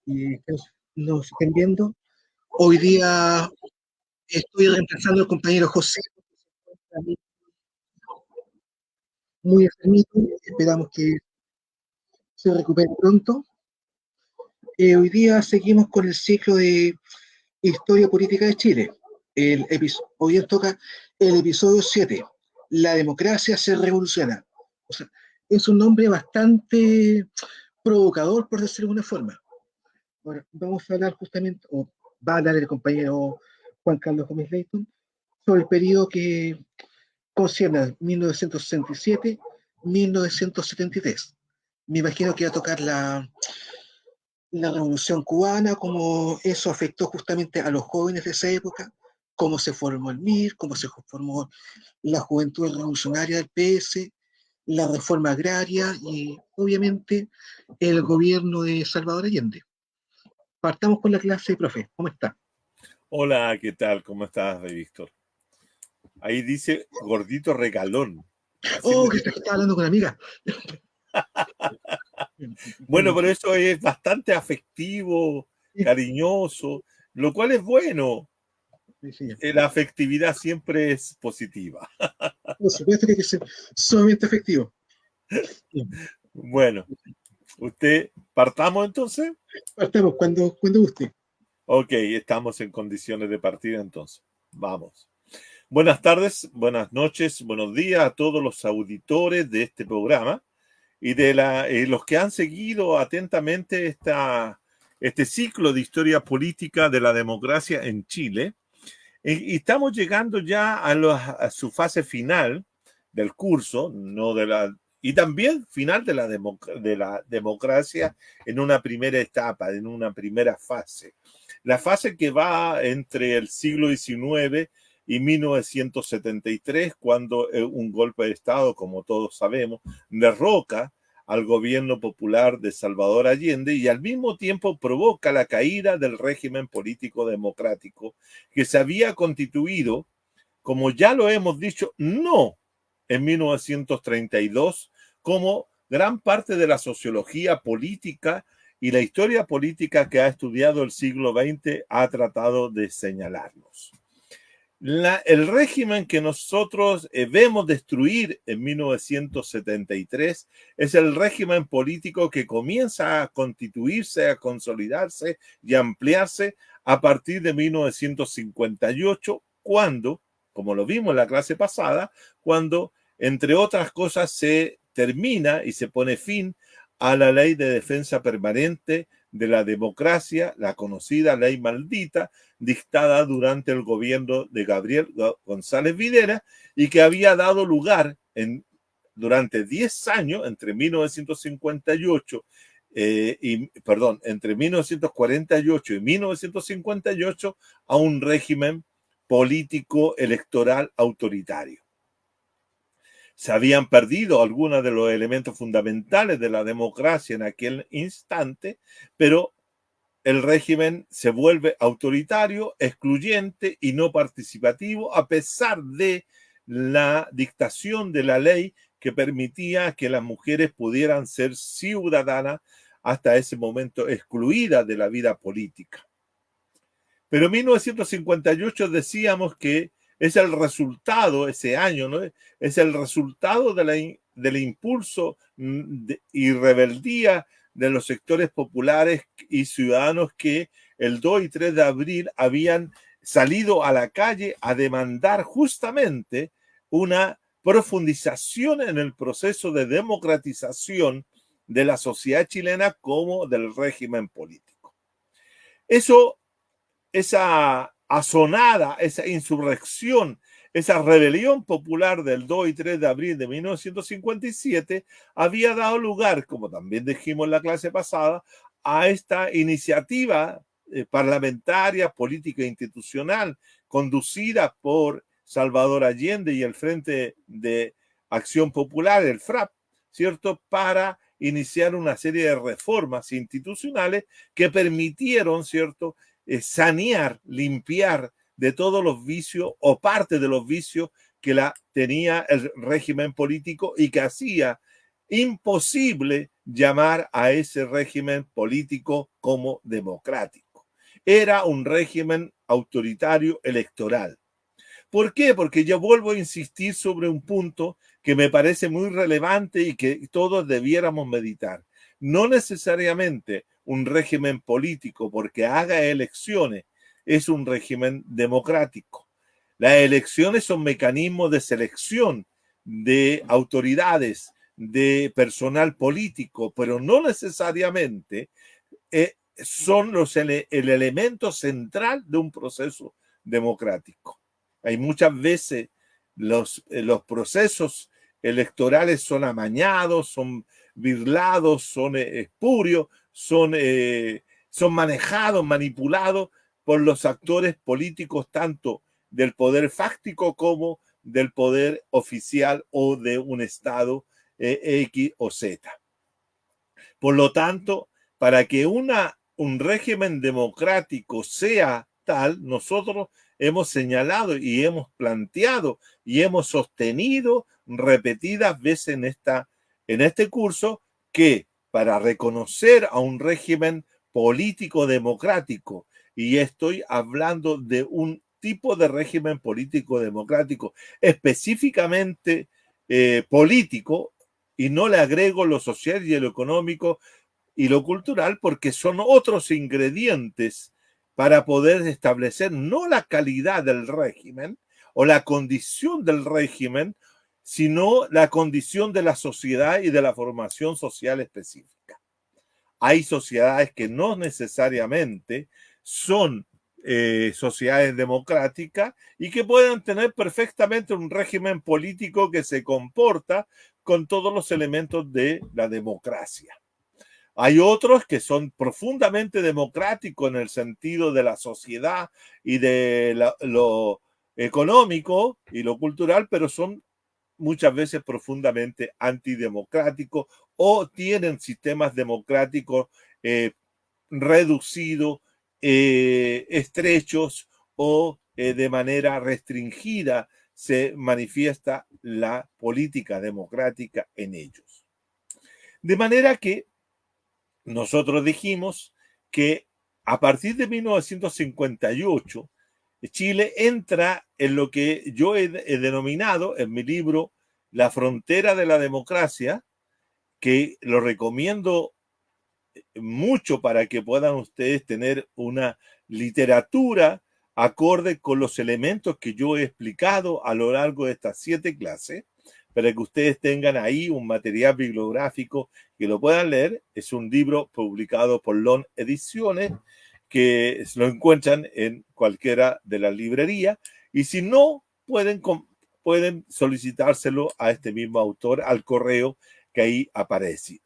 y que nos estén viendo. Hoy día estoy reemplazando al compañero José, muy enfermito, esperamos que se recupere pronto. Hoy día seguimos con el ciclo de Historia Política de Chile. Hoy nos toca el episodio 7, La democracia se revoluciona. O sea, es un nombre bastante provocador, por decirlo de alguna forma. Ahora, vamos a hablar justamente, o va a hablar el compañero Juan Carlos Gómez Leighton, sobre el periodo que concierne 1967-1973. Me imagino que va a tocar la Revolución Cubana, cómo eso afectó justamente a los jóvenes de esa época, cómo se formó el MIR, cómo se formó la Juventud Revolucionaria del PS, la reforma agraria y obviamente el gobierno de Salvador Allende. Partamos con la clase, profe. ¿Cómo está? Hola, ¿qué tal? ¿Cómo estás, Víctor? Ahí dice gordito regalón. Así Oh, me que dice. está hablando con la amiga. Bueno, pero eso es bastante afectivo, Sí, cariñoso, lo cual es bueno. sí, sí. La afectividad siempre es positiva. Por supuesto que hay que ser sumamente efectivo. Sí. Bueno, partamos entonces. Partamos cuando guste. Ok, estamos en condiciones de partida entonces. Vamos. Buenas tardes, buenas noches, buenos días a todos los auditores de este programa y de los que han seguido atentamente este ciclo de historia política de la democracia en Chile. Y estamos llegando ya a su fase final del curso, no de la, y también final de de la democracia en una primera etapa, en una primera fase. La fase que va entre el siglo XIX y 1973, cuando un golpe de Estado, como todos sabemos, derroca al gobierno popular de Salvador Allende y al mismo tiempo provoca la caída del régimen político democrático que se había constituido, como ya lo hemos dicho, no en 1932, como gran parte de la sociología política y la historia política que ha estudiado el siglo XX ha tratado de señalarnos. El régimen que nosotros vemos destruir en 1973 es el régimen político que comienza a constituirse, a consolidarse y a ampliarse a partir de 1958, cuando, como lo vimos en la clase pasada, cuando, entre otras cosas, se termina y se pone fin a la ley de defensa permanente de la democracia, la conocida ley maldita, dictada durante el gobierno de Gabriel González Videla y que había dado lugar durante 10 años, entre 1958 entre 1948 y 1958, a un régimen político electoral autoritario. Se habían perdido algunos de los elementos fundamentales de la democracia en aquel instante, pero el régimen se vuelve autoritario, excluyente y no participativo, a pesar de la dictación de la ley que permitía que las mujeres pudieran ser ciudadanas, hasta ese momento excluidas de la vida política. Pero en 1958 decíamos que es el resultado, ese año, ¿no? Es el resultado del impulso y rebeldía de los sectores populares y ciudadanos que el 2 y 3 de abril habían salido a la calle a demandar justamente una profundización en el proceso de democratización de la sociedad chilena como del régimen político. Esa asonada, esa insurrección, esa rebelión popular del 2 y 3 de abril de 1957 había dado lugar, como también dijimos en la clase pasada, a esta iniciativa parlamentaria, política e institucional conducida por Salvador Allende y el Frente de Acción Popular, el FRAP, ¿cierto?, para iniciar una serie de reformas institucionales que permitieron, ¿cierto?, sanear, limpiar de todos los vicios o parte de los vicios que tenía el régimen político y que hacía imposible llamar a ese régimen político como democrático. Era un régimen autoritario electoral. ¿Por qué? Porque yo vuelvo a insistir sobre un punto que me parece muy relevante y que todos debiéramos meditar. No necesariamente un régimen político, porque haga elecciones, es un régimen democrático. Las elecciones son mecanismos de selección de autoridades, de personal político, pero no necesariamente son el elemento central de un proceso democrático. Hay muchas veces los procesos electorales son amañados, son birlados, son espurios, son manejados, manipulados por los actores políticos, tanto del poder fáctico como del poder oficial o de un Estado X o Z. Por lo tanto, para que un régimen democrático sea tal, nosotros hemos señalado y hemos planteado y hemos sostenido repetidas veces en este curso que para reconocer a un régimen político democrático, y estoy hablando de un tipo de régimen político democrático específicamente político, y no le agrego lo social y lo económico y lo cultural, porque son otros ingredientes para poder establecer no la calidad del régimen o la condición del régimen, sino la condición de la sociedad y de la formación social específica. Hay sociedades que no necesariamente son sociedades democráticas y que pueden tener perfectamente un régimen político que se comporta con todos los elementos de la democracia. Hay otros que son profundamente democráticos en el sentido de la sociedad y de lo económico y lo cultural, pero son muchas veces profundamente antidemocráticos o tienen sistemas democráticos reducidos, estrechos o de manera restringida se manifiesta la política democrática en ellos. De manera que nosotros dijimos que a partir de 1958, Chile entra en lo que yo he denominado en mi libro La frontera de la democracia, que lo recomiendo mucho para que puedan ustedes tener una literatura acorde con los elementos que yo he explicado a lo largo de estas 7 clases, para que ustedes tengan ahí un material bibliográfico que lo puedan leer. Es un libro publicado por LON Ediciones, que lo encuentran en cualquiera de las librerías, y si no, pueden solicitárselo a este mismo autor al correo que ahí aparece,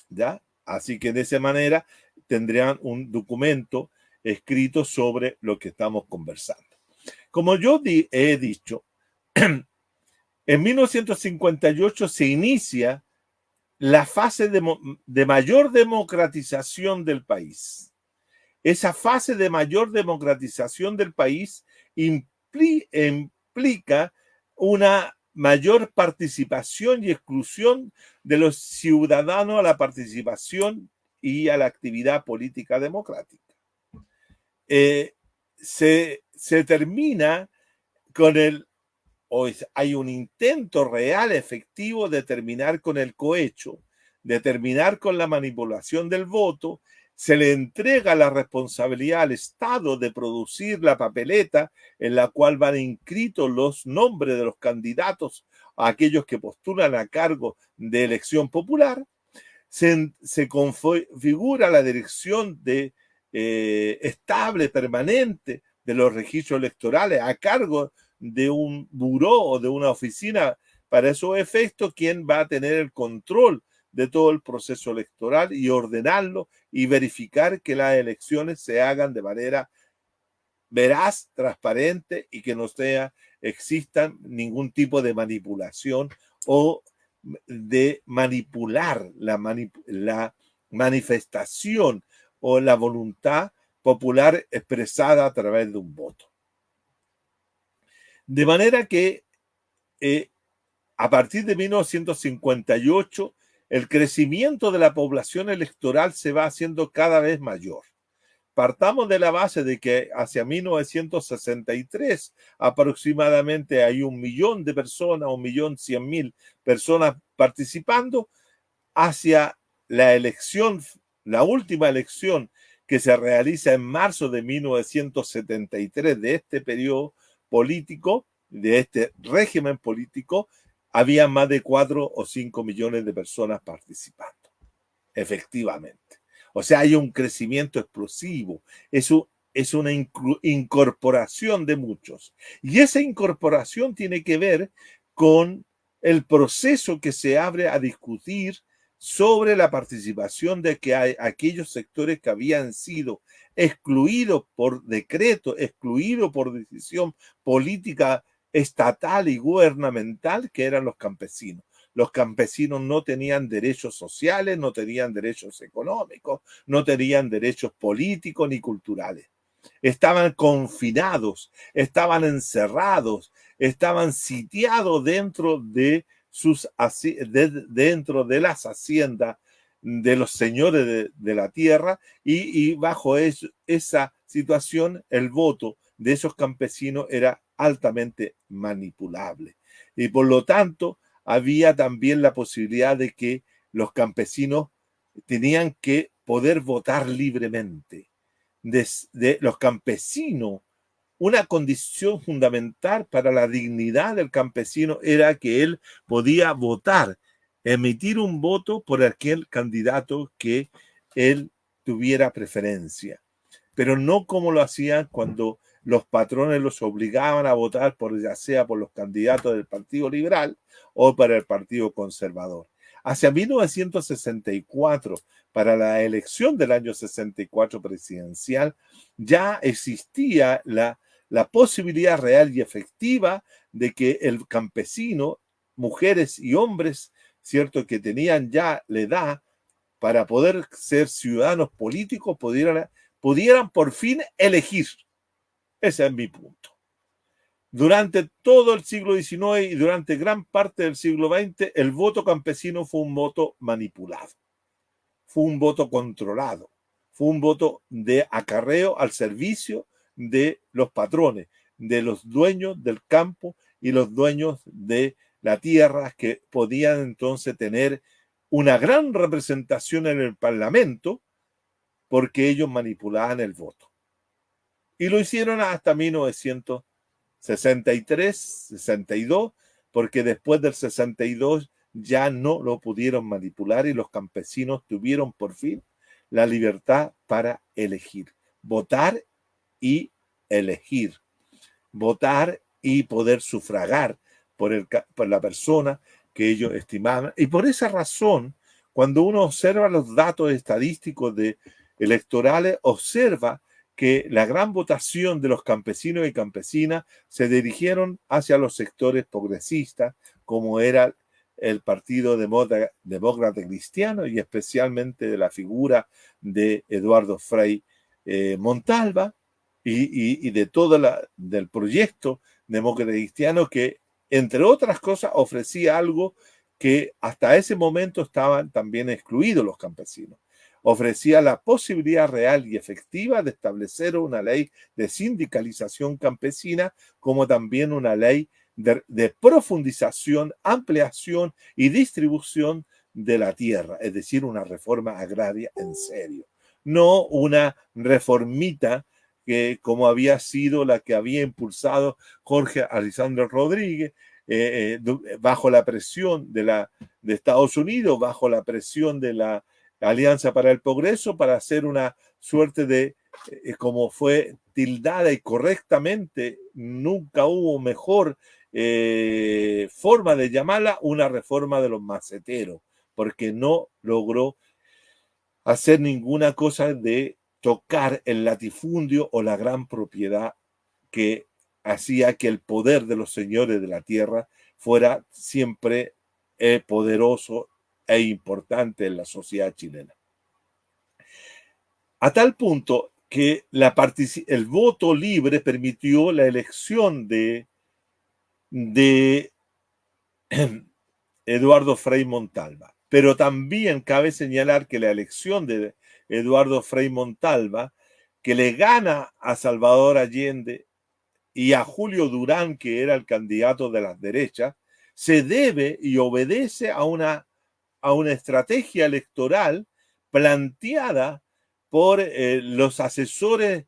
¿ya? Así que de esa manera tendrán un documento escrito sobre lo que estamos conversando. Como yo he dicho, en 1958 se inicia la fase de mayor democratización del país. Esa fase de mayor democratización del país implica una mayor participación y exclusión de los ciudadanos a la participación y a la actividad política democrática. Se termina con hay un intento real, efectivo, de terminar con el cohecho, de terminar con la manipulación del voto. Se le entrega la responsabilidad al Estado de producir la papeleta en la cual van inscritos los nombres de los candidatos a aquellos que postulan a cargo de elección popular. Se configura la dirección estable, permanente de los registros electorales a cargo de un buró o de una oficina para esos efectos, quien va a tener el control de todo el proceso electoral y ordenarlo y verificar que las elecciones se hagan de manera veraz, transparente y que no existan ningún tipo de manipulación o de manipular la manifestación o la voluntad popular expresada a través de un voto. De manera que a partir de 1958 el crecimiento de la población electoral se va haciendo cada vez mayor. Partamos de la base de que hacia 1963 aproximadamente hay 1.000.000 de personas, 1.100.000 personas participando. Hacia la elección, la última elección que se realiza en marzo de 1973 de este periodo político, de este régimen político, había más de 4 o 5 millones de personas participando, efectivamente. O sea, hay un crecimiento explosivo, es una incorporación de muchos. Y esa incorporación tiene que ver con el proceso que se abre a discutir sobre la participación de que hay aquellos sectores que habían sido excluidos por decreto, excluidos por decisión política estatal y gubernamental, que eran los campesinos. Los campesinos no tenían derechos sociales, no tenían derechos económicos, no tenían derechos políticos ni culturales. Estaban confinados, estaban encerrados, estaban sitiados dentro de dentro de las haciendas de los señores de la tierra y bajo esa situación el voto de esos campesinos era altamente manipulable. Y por lo tanto había también la posibilidad de que los campesinos tenían que poder votar libremente. De los campesinos, una condición fundamental para la dignidad del campesino era que él podía votar, emitir un voto por aquel candidato que él tuviera preferencia, pero no como lo hacían cuando los patrones los obligaban a votar por ya sea por los candidatos del Partido Liberal o para el Partido Conservador. Hacia 1964, para la elección del año 64 presidencial, ya existía la posibilidad real y efectiva de que el campesino, mujeres y hombres, ¿cierto?, que tenían ya la edad para poder ser ciudadanos políticos, pudieran por fin elegir. Ese es mi punto. Durante todo el siglo XIX y durante gran parte del siglo XX, el voto campesino fue un voto manipulado, fue un voto controlado, fue un voto de acarreo al servicio de los patrones, de los dueños del campo y los dueños de la tierra, que podían entonces tener una gran representación en el Parlamento porque ellos manipulaban el voto. Y lo hicieron hasta 1963, 62, porque después del 62 ya no lo pudieron manipular y los campesinos tuvieron por fin la libertad para elegir, votar y elegir, votar y poder sufragar por la persona que ellos estimaban. Y por esa razón, cuando uno observa los datos estadísticos electorales, observa que la gran votación de los campesinos y campesinas se dirigieron hacia los sectores progresistas, como era el Partido Demócrata Cristiano y especialmente de la figura de Eduardo Frei Montalva y de todo del proyecto demócrata cristiano que, entre otras cosas, ofrecía algo que hasta ese momento estaban también excluidos los campesinos. Ofrecía la posibilidad real y efectiva de establecer una ley de sindicalización campesina, como también una ley de profundización, ampliación y distribución de la tierra, es decir, una reforma agraria en serio, no una reformita que como había sido la que había impulsado Jorge Alessandro Rodríguez, bajo la presión de Estados Unidos, bajo la presión de la Alianza para el Progreso, para hacer una suerte de, como fue tildada y correctamente, nunca hubo mejor forma de llamarla, una reforma de los maceteros, porque no logró hacer ninguna cosa de tocar el latifundio o la gran propiedad que hacía que el poder de los señores de la tierra fuera siempre poderoso e importante en la sociedad chilena. A tal punto que el voto libre permitió la elección de Eduardo Frei Montalva. Pero también cabe señalar que la elección de Eduardo Frei Montalva, que le gana a Salvador Allende y a Julio Durán, que era el candidato de las derechas, se debe y obedece a una estrategia electoral planteada por los asesores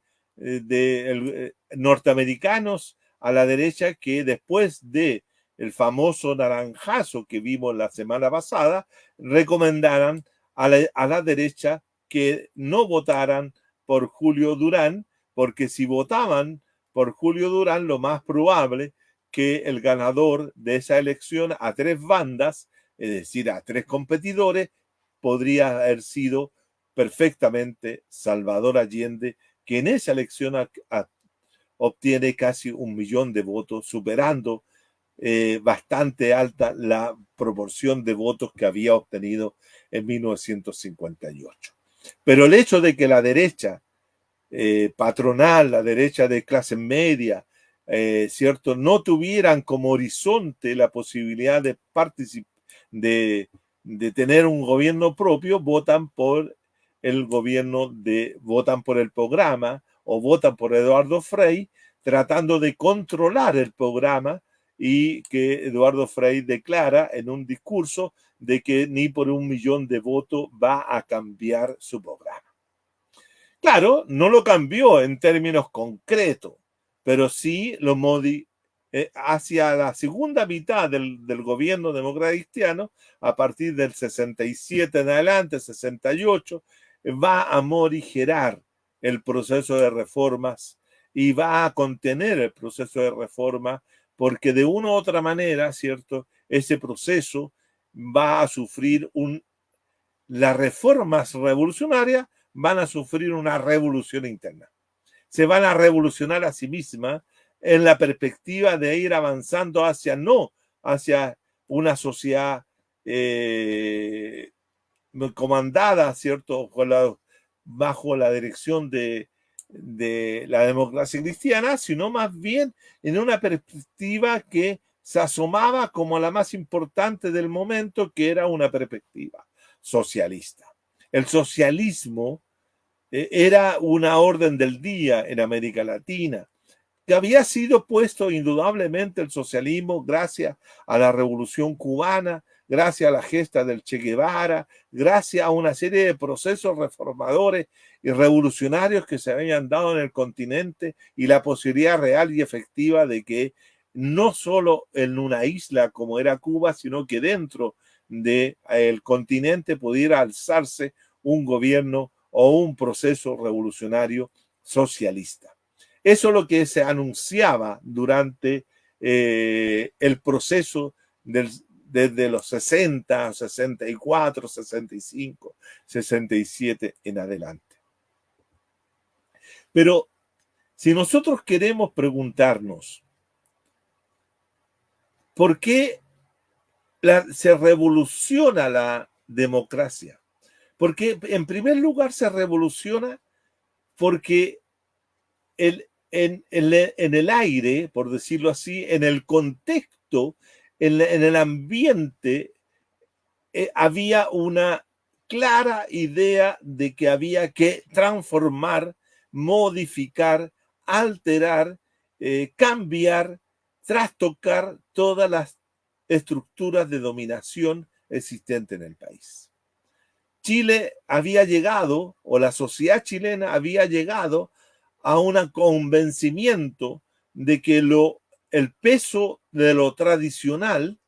norteamericanos a la derecha, que después de el famoso naranjazo que vimos la semana pasada, recomendaran a la derecha que no votaran por Julio Durán, porque si votaban por Julio Durán, lo más probable que el ganador de esa elección a tres bandas, es decir, a tres competidores, podría haber sido perfectamente Salvador Allende, que en esa elección obtiene casi 1 millón de votos, superando bastante alta la proporción de votos que había obtenido en 1958. Pero el hecho de que la derecha patronal, la derecha de clase media, ¿cierto?, no tuvieran como horizonte la posibilidad de de tener un gobierno propio, votan por votan por el programa o votan por Eduardo Frei, tratando de controlar el programa, y que Eduardo Frei declara en un discurso de que ni por 1 millón de votos va a cambiar su programa. Claro, no lo cambió en términos concretos, pero sí hacia la segunda mitad del gobierno demócrata cristiano, a partir del 67 en adelante, 68, va a morigerar el proceso de reformas y va a contener el proceso de reforma, porque de una u otra manera, ¿cierto?, ese proceso va a sufrir las reformas revolucionarias van a sufrir una revolución interna. Se van a revolucionar a sí mismas en la perspectiva de ir avanzando hacia una sociedad comandada, ¿cierto?, bajo la dirección de la democracia cristiana, sino más bien en una perspectiva que se asomaba como la más importante del momento, que era una perspectiva socialista. El socialismo era una orden del día en América Latina, que había sido puesto indudablemente el socialismo gracias a la Revolución Cubana, gracias a la gesta del Che Guevara, gracias a una serie de procesos reformadores y revolucionarios que se habían dado en el continente, y la posibilidad real y efectiva de que no solo en una isla como era Cuba, sino que dentro del continente pudiera alzarse un gobierno o un proceso revolucionario socialista. Eso es lo que se anunciaba durante el proceso desde los 60, 64, 65, 67 en adelante. Pero si nosotros queremos preguntarnos por qué se revoluciona la democracia, porque en primer lugar se revoluciona porque en el aire, por decirlo así, en el contexto, en el ambiente, había una clara idea de que había que transformar, modificar, alterar, cambiar, trastocar todas las estructuras de dominación existentes en el país. Chile había llegado, o la sociedad chilena había llegado a un convencimiento de que el peso de lo tradicional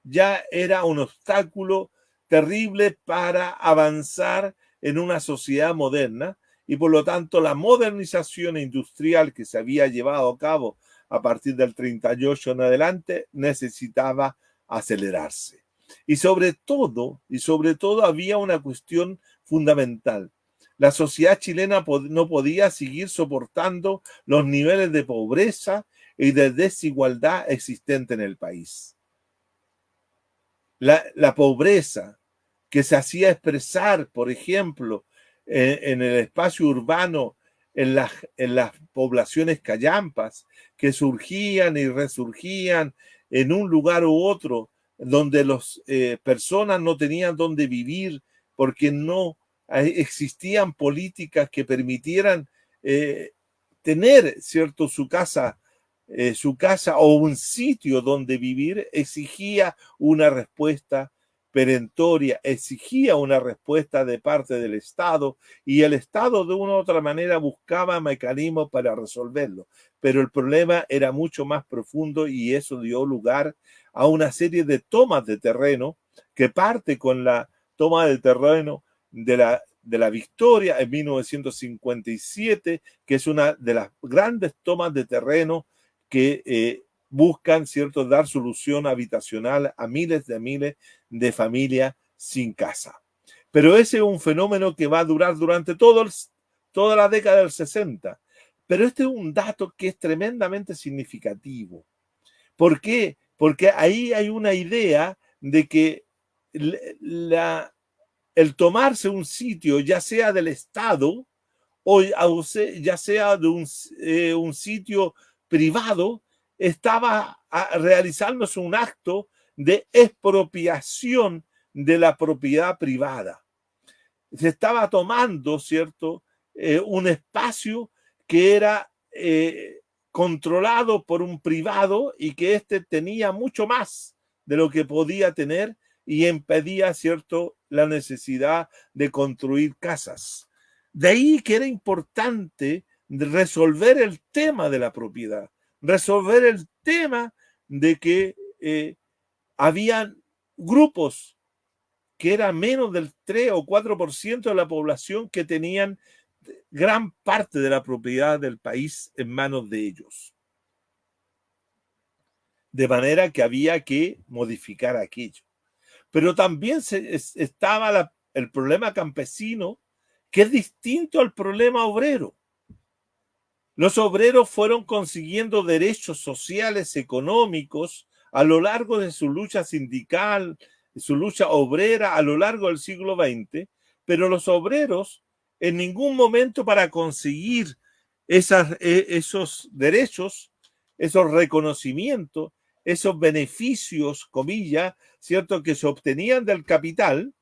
ya era un obstáculo terrible para avanzar en una sociedad moderna, y por lo tanto la modernización industrial que se había llevado a cabo a partir del 38 en adelante necesitaba acelerarse. Y sobre todo había una cuestión fundamental. La sociedad chilena no podía seguir soportando los niveles de pobreza y de desigualdad existentes en el país. La pobreza que se hacía expresar, por ejemplo, en el espacio urbano, en las poblaciones callampas, que surgían y resurgían en un lugar u otro donde las personas no tenían dónde vivir porque no existían políticas que permitieran tener, ¿cierto?, su casa o un sitio donde vivir, exigía una respuesta perentoria, exigía una respuesta de parte del Estado, y el Estado de una u otra manera buscaba mecanismos para resolverlo. Pero el problema era mucho más profundo y eso dio lugar a una serie de tomas de terreno que parte con la toma de terreno de la Victoria en 1957, que es una de las grandes tomas de terreno que buscan, ¿cierto?, dar solución habitacional a miles de familias sin casa. Pero ese es un fenómeno que va a durar durante toda la década del 60. Pero este es un dato que es tremendamente significativo. ¿Por qué? Porque ahí hay una idea de que el tomarse un sitio, ya sea del Estado o ya sea de un sitio privado, estaba realizándose un acto de expropiación de la propiedad privada. Se estaba tomando, ¿cierto?, un espacio que era controlado por un privado y que éste tenía mucho más de lo que podía tener y impedía, ¿cierto?, la necesidad de construir casas. De ahí que era importante resolver el tema de la propiedad, resolver el tema de que habían grupos que era menos del 3 o 4% de la población que tenían gran parte de la propiedad del país en manos de ellos. De manera que había que modificar aquello. Pero también estaba el problema campesino, que es distinto al problema obrero. Los obreros fueron consiguiendo derechos sociales, económicos, a lo largo de su lucha sindical, su lucha obrera a lo largo del siglo XX, pero los obreros en ningún momento, para conseguir esos derechos, esos reconocimientos, esos beneficios, comillas, ¿cierto?, que se obtenían del capital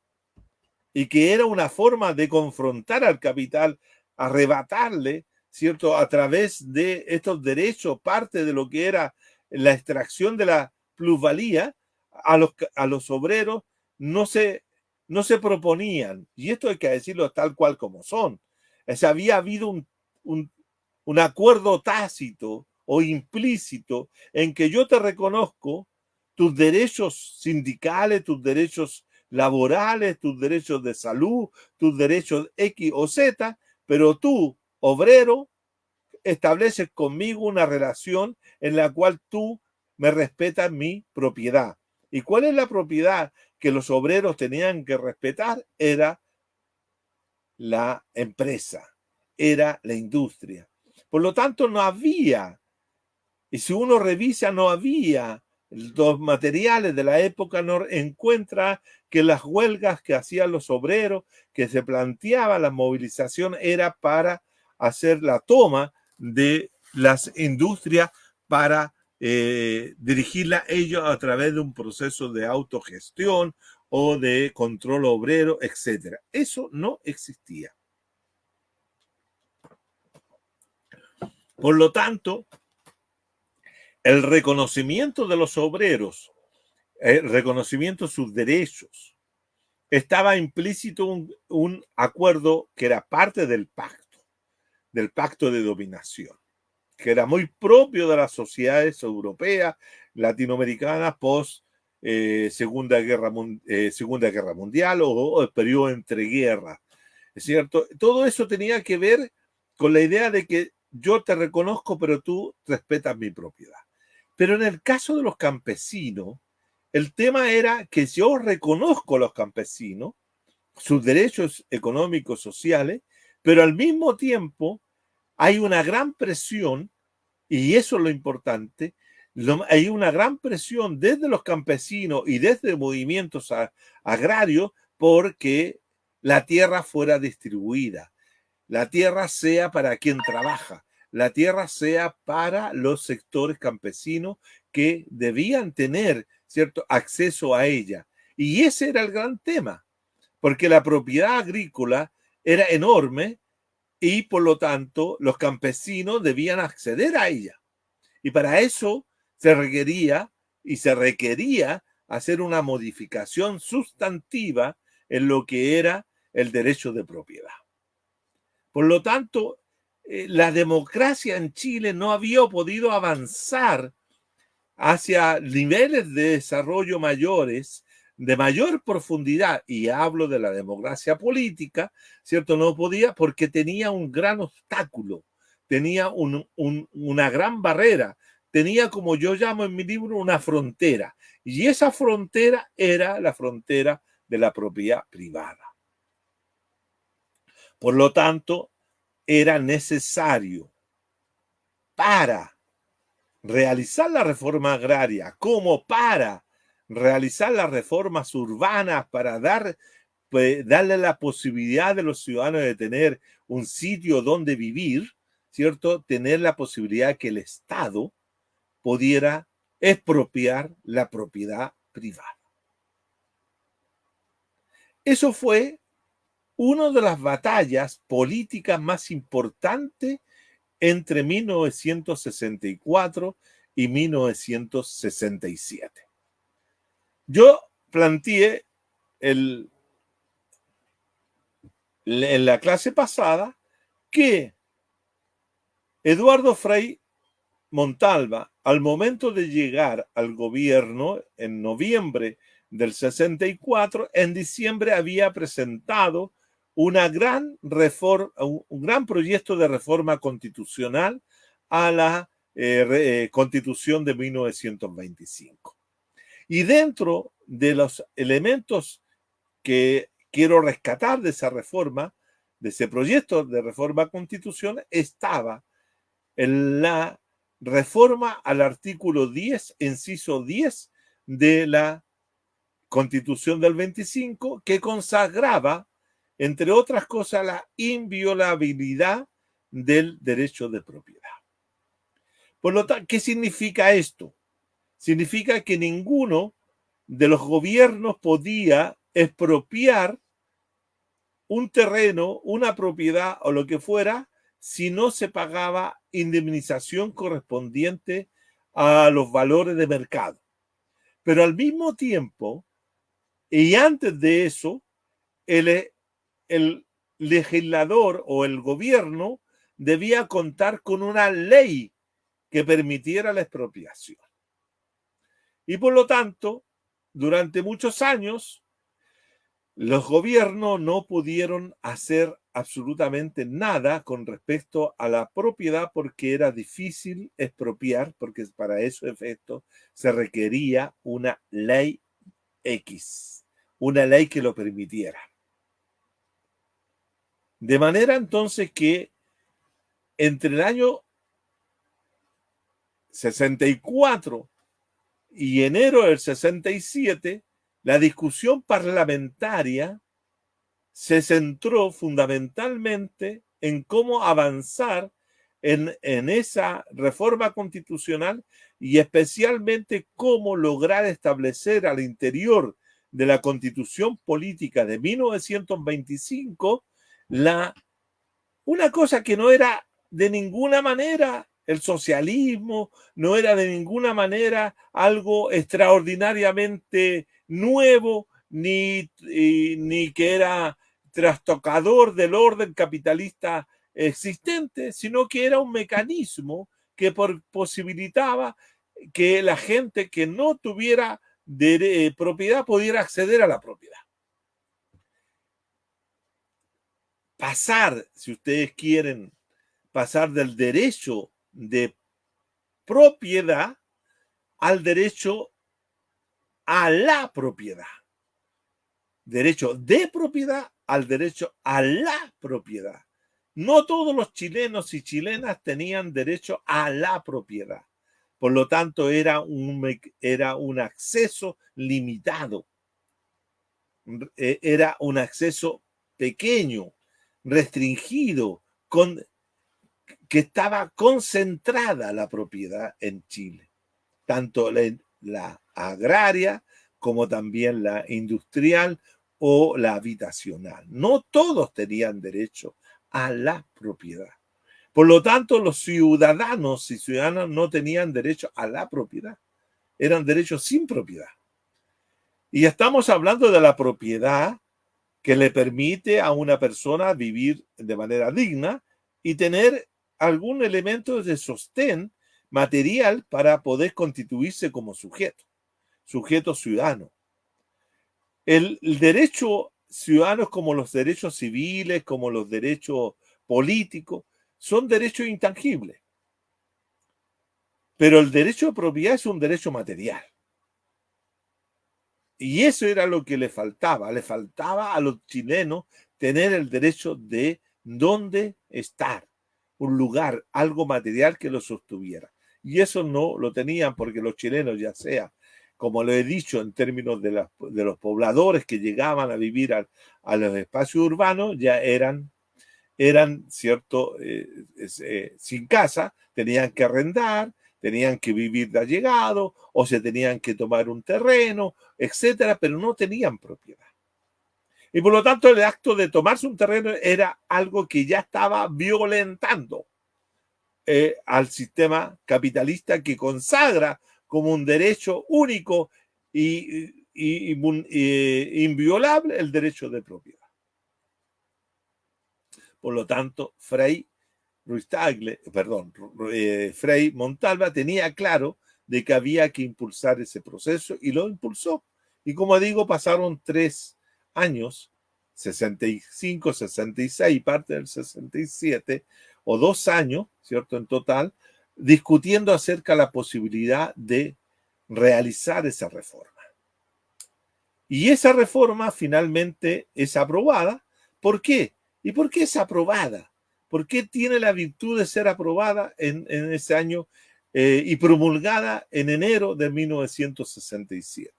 y que era una forma de confrontar al capital, arrebatarle, ¿cierto?, a través de estos derechos, parte de lo que era la extracción de la plusvalía, a los obreros no se proponían, y esto hay que decirlo tal cual como son. O sea, había habido un acuerdo tácito o implícito en que yo te reconozco tus derechos sindicales, tus derechos laborales, tus derechos de salud, tus derechos X o Z, pero tú, obrero, estableces conmigo una relación en la cual tú me respetas mi propiedad. ¿Y cuál es la propiedad que los obreros tenían que respetar? Era la empresa, era la industria. Por lo tanto, no había, y si uno revisa, no había los materiales de la época, no encuentra que las huelgas que hacían los obreros, que se planteaba la movilización, era para hacer la toma de las industrias para dirigirla ellos a través de un proceso de autogestión o de control obrero, etc. Eso no existía. Por lo tanto, el reconocimiento de los obreros, el reconocimiento de sus derechos, estaba implícito un acuerdo que era parte del pacto de dominación, que era muy propio de las sociedades europeas, latinoamericanas, post Segunda Guerra Mundial o el periodo entre guerras. ¿Es cierto? Todo eso tenía que ver con la idea de que yo te reconozco, pero tú respetas mi propiedad. Pero en el caso de los campesinos, el tema era que yo reconozco a los campesinos, sus derechos económicos, sociales, pero al mismo tiempo hay una gran presión, y eso es lo importante, hay una gran presión desde los campesinos y desde movimientos agrarios porque la tierra fuera distribuida, la tierra sea para quien trabaja, la tierra sea para los sectores campesinos que debían tener, ¿cierto?, acceso a ella. Y ese era el gran tema, porque la propiedad agrícola era enorme y por lo tanto los campesinos debían acceder a ella. Y para eso se requería y se requería hacer una modificación sustantiva en lo que era el derecho de propiedad. Por lo tanto, la democracia en Chile no había podido avanzar hacia niveles de desarrollo mayores, de mayor profundidad, y hablo de la democracia política, ¿cierto? No podía porque tenía un gran obstáculo, tenía una gran barrera, tenía, como yo llamo en mi libro, una frontera, y esa frontera era la frontera de la propiedad privada. Por lo tanto, era necesario para realizar la reforma agraria, como para realizar las reformas urbanas, para darle la posibilidad de los ciudadanos de tener un sitio donde vivir, ¿cierto? Tener la posibilidad que el Estado pudiera expropiar la propiedad privada. Eso fue una de las batallas políticas más importantes entre 1964 y 1967. Yo planteé en la clase pasada que Eduardo Frei Montalva, al momento de llegar al gobierno en noviembre del 64, en diciembre había presentado una gran reforma, un gran proyecto de reforma constitucional a la Constitución de 1925. Y dentro de los elementos que quiero rescatar de esa reforma, de ese proyecto de reforma constitucional, estaba en la reforma al artículo 10, inciso 10 de la Constitución del 25, que consagraba, entre otras cosas, la inviolabilidad del derecho de propiedad. Por lo tanto, ¿qué significa esto? Significa que ninguno de los gobiernos podía expropiar un terreno, una propiedad o lo que fuera, si no se pagaba indemnización correspondiente a los valores de mercado. Pero al mismo tiempo, y antes de eso, el legislador o el gobierno debía contar con una ley que permitiera la expropiación. Y por lo tanto, durante muchos años, los gobiernos no pudieron hacer absolutamente nada con respecto a la propiedad porque era difícil expropiar, porque para ese efecto se requería una ley X, una ley que lo permitiera. De manera entonces que entre el año 64 y enero del 67, la discusión parlamentaria se centró fundamentalmente en cómo avanzar en esa reforma constitucional y especialmente cómo lograr establecer al interior de la Constitución Política de 1925 una cosa que no era de ninguna manera el socialismo, no era de ninguna manera algo extraordinariamente nuevo, ni que era trastocador del orden capitalista existente, sino que era un mecanismo que posibilitaba que la gente que no tuviera propiedad pudiera acceder a la propiedad. Pasar, si ustedes quieren, pasar del derecho de propiedad al derecho a la propiedad. Derecho de propiedad al derecho a la propiedad. No todos los chilenos y chilenas tenían derecho a la propiedad. Por lo tanto, era un acceso limitado. Era un acceso pequeño, restringido, que estaba concentrada la propiedad en Chile. Tanto la agraria como también la industrial o la habitacional. No todos tenían derecho a la propiedad. Por lo tanto, los ciudadanos y ciudadanas no tenían derecho a la propiedad. Eran derechos sin propiedad. Y estamos hablando de la propiedad que le permite a una persona vivir de manera digna y tener algún elemento de sostén material para poder constituirse como sujeto ciudadano. El derecho ciudadano es como los derechos civiles, como los derechos políticos, son derechos intangibles. Pero el derecho de propiedad es un derecho material. Y eso era lo que le faltaba. Le faltaba a los chilenos tener el derecho de dónde estar, un lugar, algo material que lo sostuviera. Y eso no lo tenían porque los chilenos, ya sea, como lo he dicho en términos de los pobladores que llegaban a vivir a los espacios urbanos, ya eran cierto, sin casa, tenían que arrendar, tenían que vivir de allegado, o se tenían que tomar un terreno, etcétera, pero no tenían propiedad. Y por lo tanto, el acto de tomarse un terreno era algo que ya estaba violentando al sistema capitalista que consagra como un derecho único y inviolable el derecho de propiedad. Por lo tanto, Frei Montalva tenía claro de que había que impulsar ese proceso y lo impulsó. Y como digo, pasaron 3 años, 65, 66, parte del 67, o 2 años, ¿cierto? En total, discutiendo acerca de la posibilidad de realizar esa reforma. Y esa reforma finalmente es aprobada. ¿Por qué? ¿Y por qué es aprobada? ¿Por qué tiene la virtud de ser aprobada en ese año y promulgada en enero de 1967?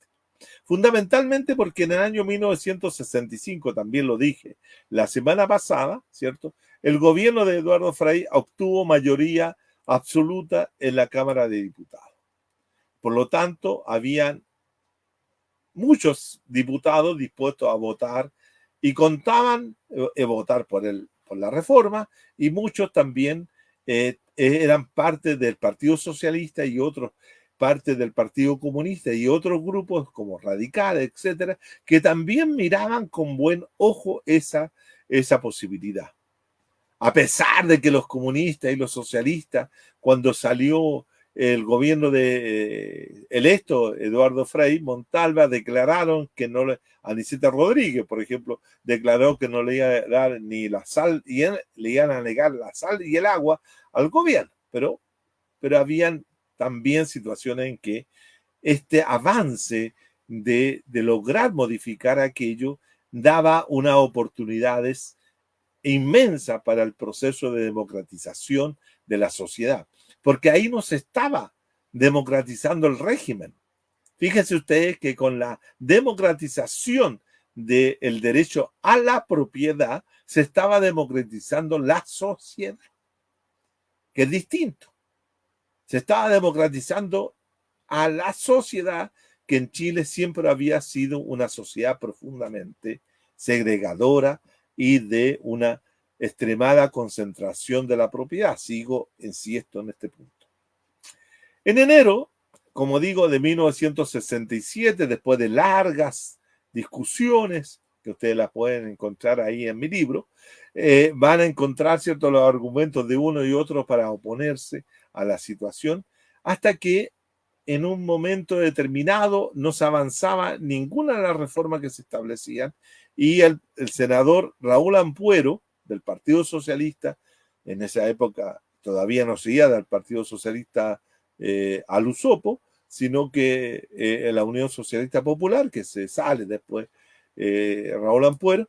Fundamentalmente porque en el año 1965, también lo dije la semana pasada, ¿cierto? El gobierno de Eduardo Frei obtuvo mayoría absoluta en la Cámara de Diputados. Por lo tanto, habían muchos diputados dispuestos a votar y contaban votar por la reforma, y muchos también eran parte del Partido Socialista y otros parte del Partido Comunista y otros grupos como radicales, etcétera, que también miraban con buen ojo esa posibilidad. A pesar de que los comunistas y los socialistas, cuando salió el gobierno electo Eduardo Frei Montalva, declararon que no le, Aniceta Rodríguez, por ejemplo, declaró que no le iba a dar ni la sal, y le iban a negar la sal y el agua al gobierno, pero habían también situaciones en que este avance de lograr modificar aquello daba unas oportunidades inmensa para el proceso de democratización de la sociedad, porque ahí no se estaba democratizando el régimen. Fíjense ustedes que con la democratización del derecho a la propiedad se estaba democratizando la sociedad, que es distinto. Se estaba democratizando a la sociedad, que en Chile siempre había sido una sociedad profundamente segregadora y de una extremada concentración de la propiedad. Insisto en este punto. En enero, como digo, de 1967, después de largas discusiones, que ustedes las pueden encontrar ahí en mi libro, van a encontrar ciertos los argumentos de uno y otro para oponerse a la situación, hasta que en un momento determinado no se avanzaba ninguna de las reformas que se establecían, y el senador Raúl Ampuero, del Partido Socialista, en esa época todavía no seguía del Partido Socialista al Usopo, sino que la Unión Socialista Popular, que se sale después Raúl Ampuero,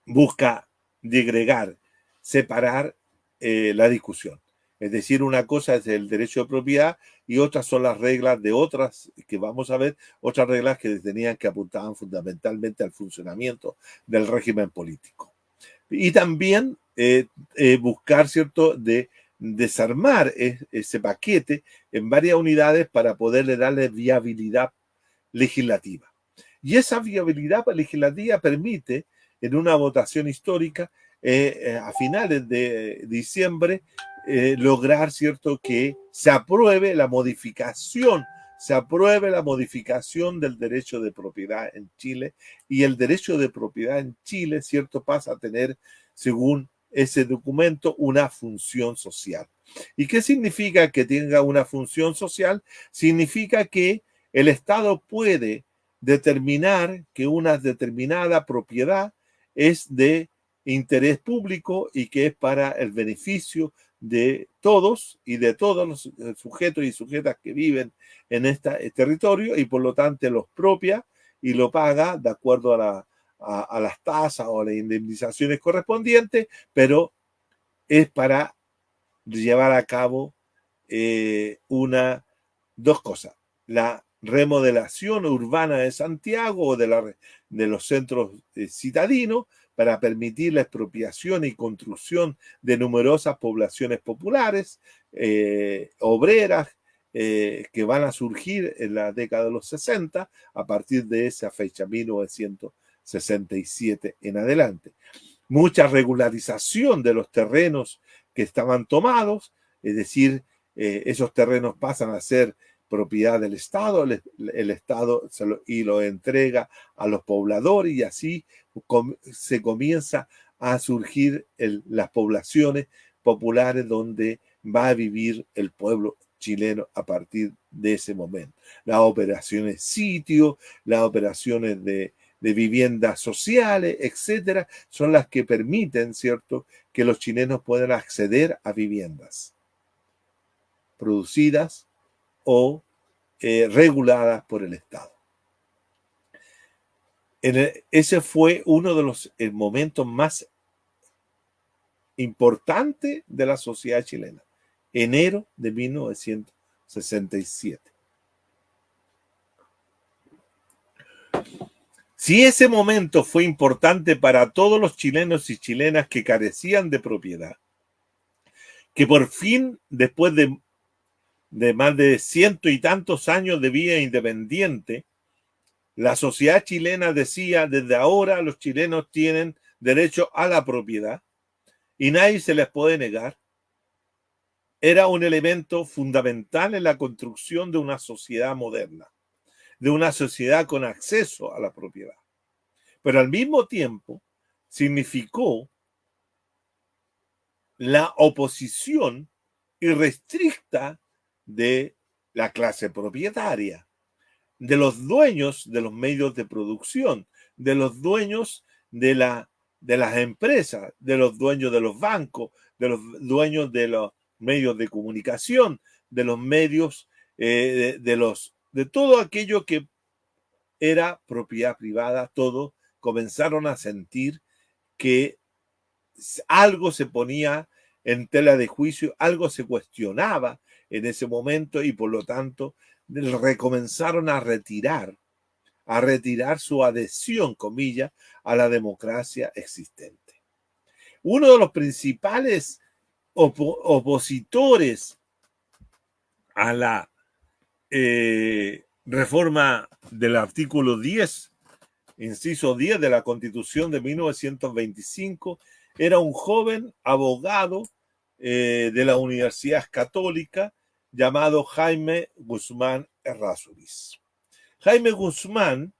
busca digregar, separar la discusión. Es decir, una cosa es el derecho de propiedad y otras son las reglas de otras que vamos a ver, otras reglas que tenían que apuntaban fundamentalmente al funcionamiento del régimen político. Y también buscar, ¿cierto?, de desarmar ese paquete en varias unidades para poderle darle viabilidad legislativa. Y esa viabilidad legislativa permite, en una votación histórica, a finales de diciembre, lograr, ¿cierto?, que se apruebe la modificación del derecho de propiedad en Chile, y el derecho de propiedad en Chile, ¿cierto?, pasa a tener, según ese documento, una función social. ¿Y qué significa que tenga una función social? Significa que el Estado puede determinar que una determinada propiedad es de interés público y que es para el beneficio de todos y de todos los sujetos y sujetas que viven en este territorio, y por lo tanto lo expropia y lo paga de acuerdo a las tasas o las indemnizaciones correspondientes, pero es para llevar a cabo dos cosas: la remodelación urbana de Santiago o de los centros citadinos, para permitir la expropiación y construcción de numerosas poblaciones populares, obreras, que van a surgir en la década de los 60, a partir de esa fecha, 1967 en adelante. Mucha regularización de los terrenos que estaban tomados, es decir, esos terrenos pasan a ser propiedad del Estado, el Estado lo entrega a los pobladores, y así se comienza a surgir las poblaciones populares donde va a vivir el pueblo chileno a partir de ese momento. Las operaciones sitio, las operaciones de viviendas sociales, etcétera, son las que permiten, ¿cierto?, que los chilenos puedan acceder a viviendas producidas o reguladas por el Estado. Ese fue uno de los momentos más importantes de la sociedad chilena, enero de 1967. Si ese momento fue importante para todos los chilenos y chilenas que carecían de propiedad, que por fin, después de más de 100 y tantos años de vida independiente, la sociedad chilena decía: desde ahora los chilenos tienen derecho a la propiedad y nadie se les puede negar, era un elemento fundamental en la construcción de una sociedad moderna, de una sociedad con acceso a la propiedad. Pero al mismo tiempo significó la oposición irrestricta de la clase propietaria, de los dueños de los medios de producción, de los dueños de las empresas, de los dueños de los bancos, de los dueños de los medios de comunicación, de los medios, de todo aquello que era propiedad privada. Todos comenzaron a sentir que algo se ponía en tela de juicio, algo se cuestionaba en ese momento, y por lo tanto recomenzaron a retirar su adhesión, comillas, a la democracia existente. Uno de los principales opositores a la reforma del artículo 10, inciso 10 de la Constitución de 1925, era un joven abogado de la Universidad Católica llamado Jaime Guzmán Errázuriz. Jaime Guzmán,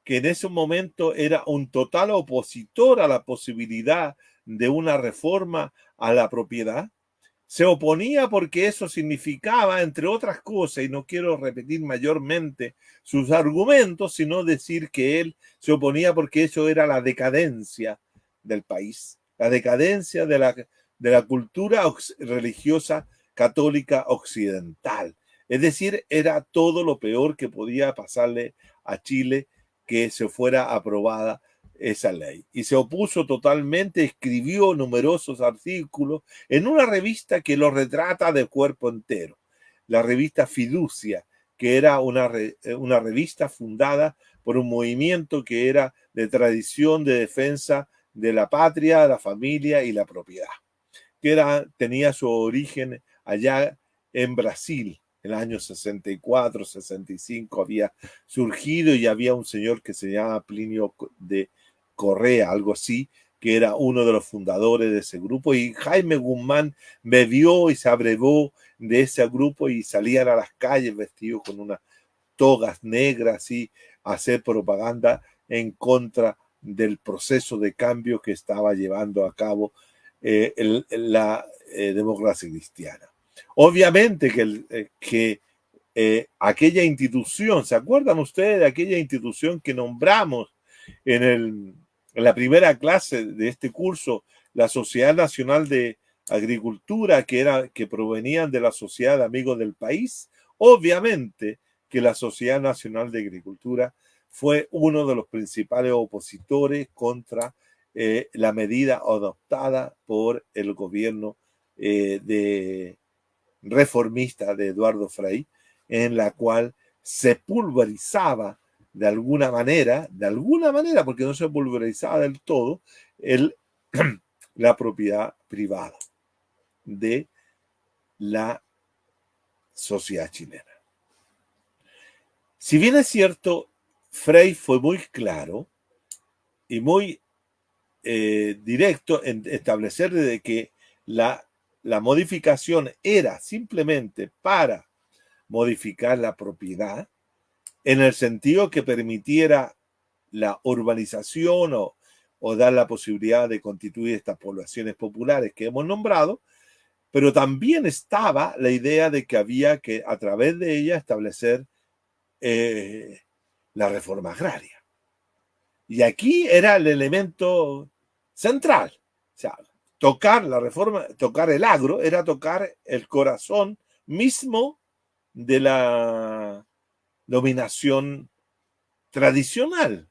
que en ese momento era un total opositor a la posibilidad de una reforma a la propiedad, se oponía porque eso significaba, entre otras cosas, y no quiero repetir mayormente sus argumentos, sino decir que él se oponía porque eso era la decadencia del país, la decadencia de la cultura religiosa católica occidental. Es decir, era todo lo peor que podía pasarle a Chile que se fuera aprobada esa ley. Y se opuso totalmente, escribió numerosos artículos en una revista que lo retrata de cuerpo entero, la revista Fiducia, que era una revista fundada por un movimiento que era de tradición de defensa de la patria, la familia y la propiedad. que tenía su origen allá en Brasil. En el año 64, 65 había surgido y había un señor que se llamaba Plinio de Correa, algo así, que era uno de los fundadores de ese grupo, y Jaime Guzmán me vio y se abrevó de ese grupo y salían a las calles vestidos con unas togas negras y hacer propaganda en contra del proceso de cambio que estaba llevando a cabo la democracia cristiana. Obviamente que aquella institución, ¿se acuerdan ustedes de aquella institución que nombramos en la primera clase de este curso, la Sociedad Nacional de Agricultura, que provenían de la Sociedad de Amigos del País? Obviamente que la Sociedad Nacional de Agricultura fue uno de los principales opositores contra la medida adoptada por el gobierno de reformista de Eduardo Frei, en la cual se pulverizaba de alguna manera, porque no se pulverizaba del todo, la propiedad privada de la sociedad chilena. Si bien es cierto, Frei fue muy claro y muy directo en establecer de que la modificación era simplemente para modificar la propiedad, en el sentido que permitiera la urbanización o dar la posibilidad de constituir estas poblaciones populares que hemos nombrado, pero también estaba la idea de que había que, a través de ella, establecer la reforma agraria. Y aquí era el elemento central. O sea, tocar la reforma, tocar el agro, era tocar el corazón mismo de la dominación tradicional.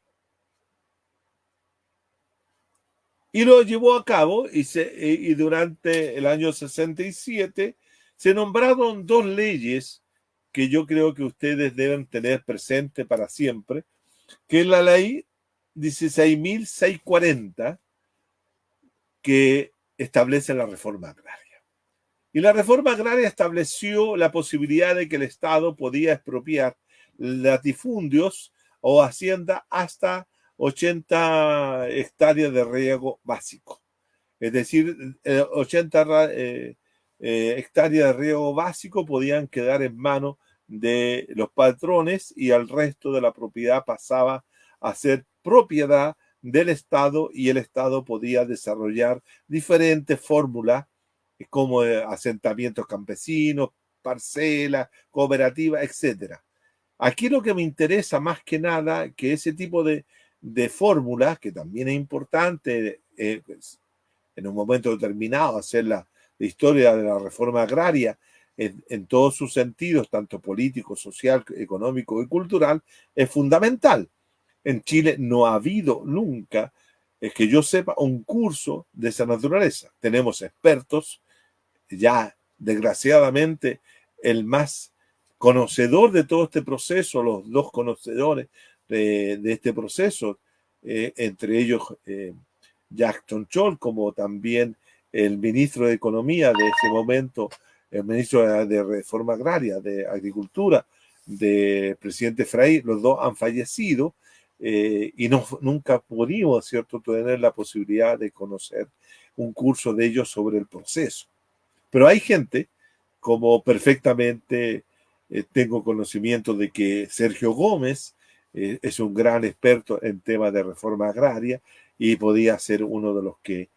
Y lo llevó a cabo y durante el año 67 se nombraron dos leyes que yo creo que ustedes deben tener presente para siempre, que es la ley 16.640, que establece la reforma agraria. Y la reforma agraria estableció la posibilidad de que el Estado podía expropiar latifundios o hacienda hasta 80 hectáreas de riego básico. Es decir, 80 hectáreas de riego básico podían quedar en manos de los patrones y el resto de la propiedad pasaba a ser propiedad del Estado, y el Estado podía desarrollar diferentes fórmulas como asentamientos campesinos, parcelas, cooperativas, etc. Aquí lo que me interesa más que nada, que ese tipo de fórmulas, que también es importante en un momento determinado hacer la historia de la reforma agraria en todos sus sentidos, tanto político, social, económico y cultural, es fundamental. En Chile no ha habido nunca, es que yo sepa, un curso de esa naturaleza. Tenemos expertos, ya desgraciadamente el más conocedor de todo este proceso, los dos conocedores de este proceso, entre ellos Jackson Chol, como también el ministro de Economía de ese momento, el ministro de Reforma Agraria, de Agricultura, del presidente Frei, los dos han fallecido y nunca pudimos, ¿cierto?, tener la posibilidad de conocer un curso de ellos sobre el proceso. Pero hay gente, como perfectamente tengo conocimiento de que Sergio Gómez es un gran experto en temas de reforma agraria y podía ser uno de los que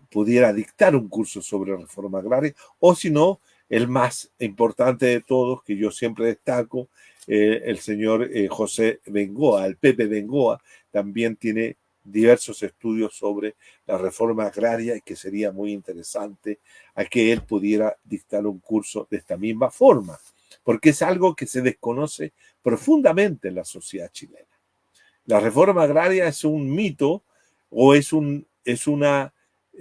pudiera dictar un curso sobre reforma agraria, o si no, el más importante de todos, que yo siempre destaco, el señor José Bengoa, el Pepe Bengoa, también tiene diversos estudios sobre la reforma agraria y que sería muy interesante a que él pudiera dictar un curso de esta misma forma, porque es algo que se desconoce profundamente en la sociedad chilena. La reforma agraria es un mito o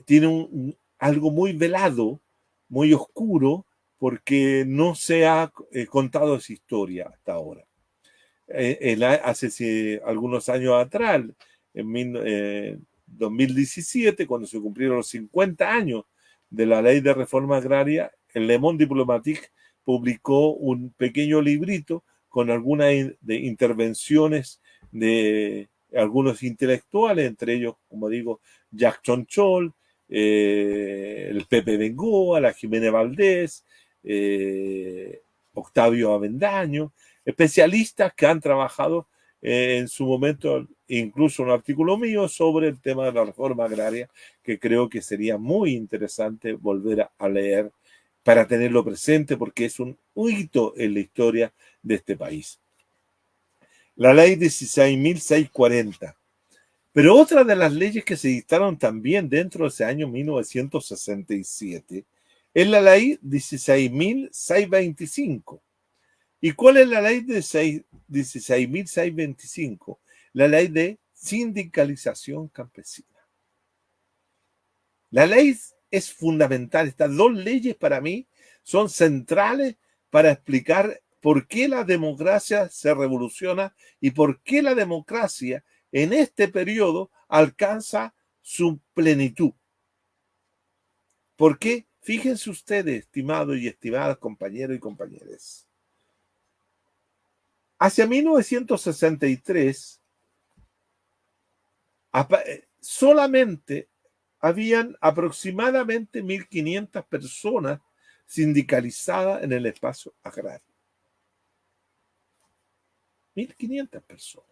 tiene algo muy velado, muy oscuro, porque no se ha contado esa historia hasta ahora. Hace algunos años atrás, en 2017, cuando se cumplieron los 50 años de la ley de reforma agraria, el Le Monde Diplomatique publicó un pequeño librito con algunas de intervenciones de algunos intelectuales, entre ellos, como digo, Jacques Chonchol, el Pepe Bengoa, la Jiménez Valdés, Octavio Avendaño, especialistas que han trabajado en su momento, incluso un artículo mío sobre el tema de la reforma agraria, que creo que sería muy interesante volver a leer para tenerlo presente, porque es un hito en la historia de este país. La ley 16.640. Pero otra de las leyes que se dictaron también dentro de ese año 1967 es la ley 16.625. ¿Y cuál es la ley de 16.625? La ley de sindicalización campesina. La ley es fundamental. Estas dos leyes para mí son centrales para explicar por qué la democracia se revoluciona y por qué la democracia en este periodo alcanza su plenitud. ¿Por qué? Fíjense ustedes, estimados y estimadas compañeros y compañeras. Hacia 1963, solamente habían aproximadamente 1.500 personas sindicalizadas en el espacio agrario. 1.500 personas.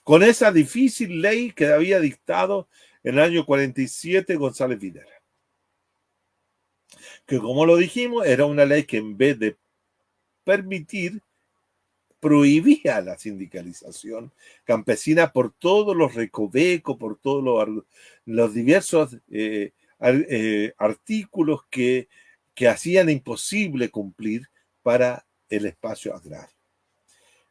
Con esa difícil ley que había dictado en el año 47 González Videla. Que, como lo dijimos, era una ley que en vez de permitir, prohibía la sindicalización campesina por todos los recovecos, por todos los diversos artículos que hacían imposible cumplir para el espacio agrario.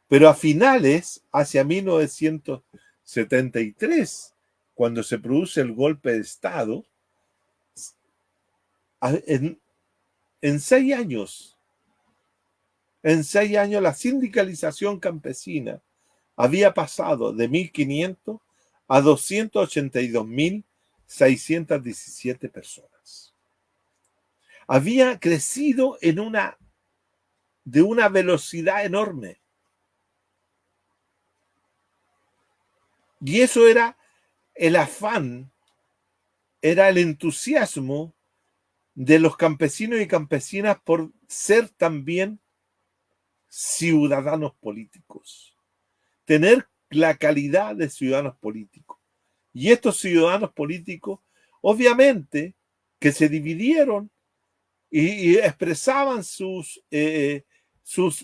Pero a finales, hacia 1973, cuando se produce el golpe de Estado, en 6 años, la sindicalización campesina había pasado de 1.500 a 282.617 personas. Había crecido de una velocidad enorme. Y eso era el afán, era el entusiasmo de los campesinos y campesinas por ser también ciudadanos políticos, tener la calidad de ciudadanos políticos. Y estos ciudadanos políticos, obviamente, que se dividieron y expresaban sus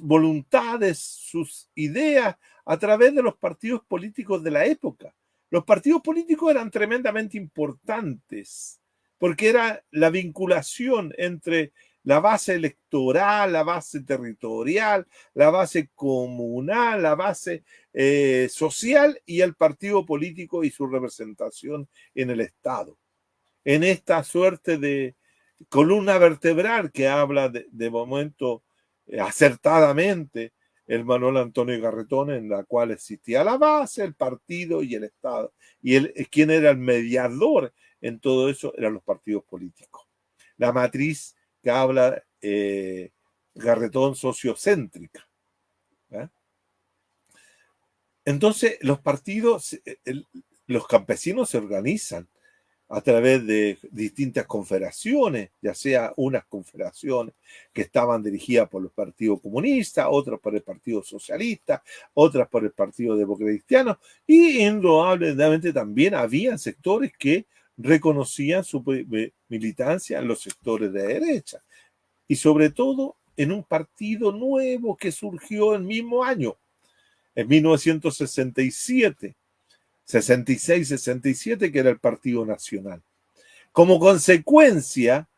voluntades, sus ideas a través de los partidos políticos de la época. Los partidos políticos eran tremendamente importantes porque era la vinculación entre la base electoral, la base territorial, la base comunal, la base social y el partido político y su representación en el Estado. En esta suerte de columna vertebral que habla de momento acertadamente el Manuel Antonio Garretón, en la cual existía la base, el partido y el Estado. Y quien era el mediador en todo eso eran los partidos políticos. La matriz que habla Garretón sociocéntrica. ¿Eh? Entonces, los partidos, los campesinos se organizan a través de distintas confederaciones, ya sea unas confederaciones que estaban dirigidas por los partidos comunistas, otras por el Partido Socialista, otras por el Partido Demócrata Cristiano, y indudablemente también había sectores que reconocían su militancia en los sectores de derecha, y sobre todo en un partido nuevo que surgió el mismo año, en 1967, 66-67, que era el Partido Nacional. Como consecuencia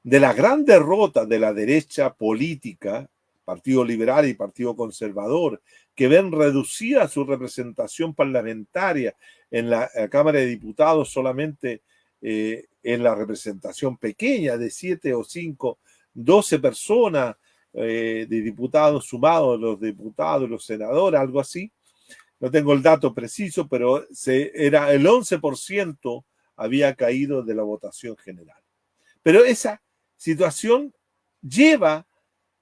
de la gran derrota de la derecha política, Partido Liberal y Partido Conservador, que ven reducida su representación parlamentaria en la Cámara de Diputados solamente en la representación pequeña de 7 o 5, 12 personas de diputados sumados, los diputados, los senadores, algo así. No tengo el dato preciso, pero era el 11% había caído de la votación general. Pero esa situación lleva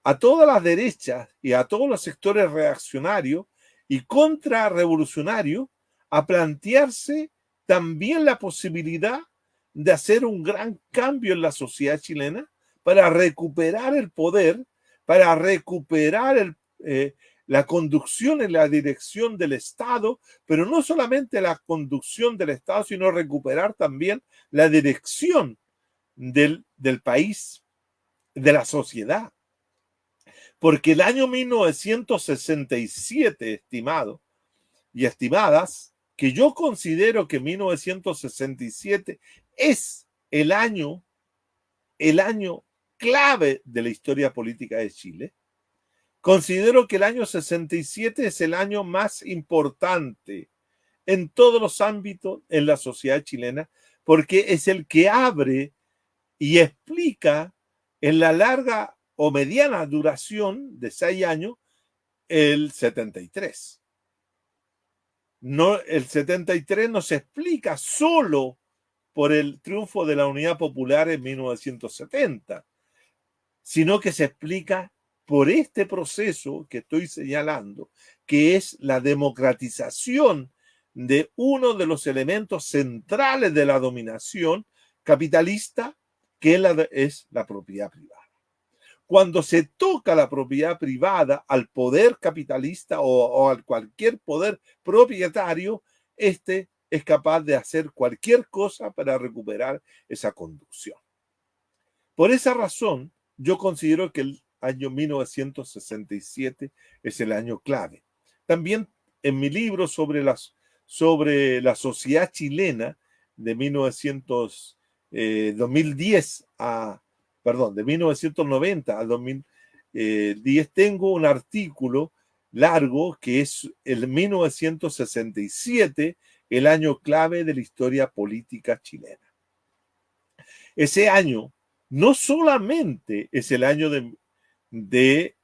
a todas las derechas y a todos los sectores reaccionarios y contrarrevolucionarios a plantearse también la posibilidad de hacer un gran cambio en la sociedad chilena para recuperar el poder, para recuperar la conducción en la dirección del Estado, pero no solamente la conducción del Estado, sino recuperar también la dirección del país, de la sociedad. Porque el año 1967, estimado y estimadas, que yo considero que 1967 es el año clave de la historia política de Chile. Considero que el año 67 es el año más importante en todos los ámbitos en la sociedad chilena, porque es el que abre y explica en la larga o mediana duración de 6 años el 73. No, el 73 no se explica solo por el triunfo de la Unidad Popular en 1970, sino que se explica por este proceso que estoy señalando, que es la democratización de uno de los elementos centrales de la dominación capitalista, que es la propiedad privada. Cuando se toca la propiedad privada al poder capitalista o a cualquier poder propietario, este es capaz de hacer cualquier cosa para recuperar esa conducción. Por esa razón, yo considero que el año 1967 es el año clave. También en mi libro sobre la sociedad chilena de 2010 de 1990 a 2010, tengo un artículo largo que es el 1967, el año clave de la historia política chilena. Ese año no solamente es el año de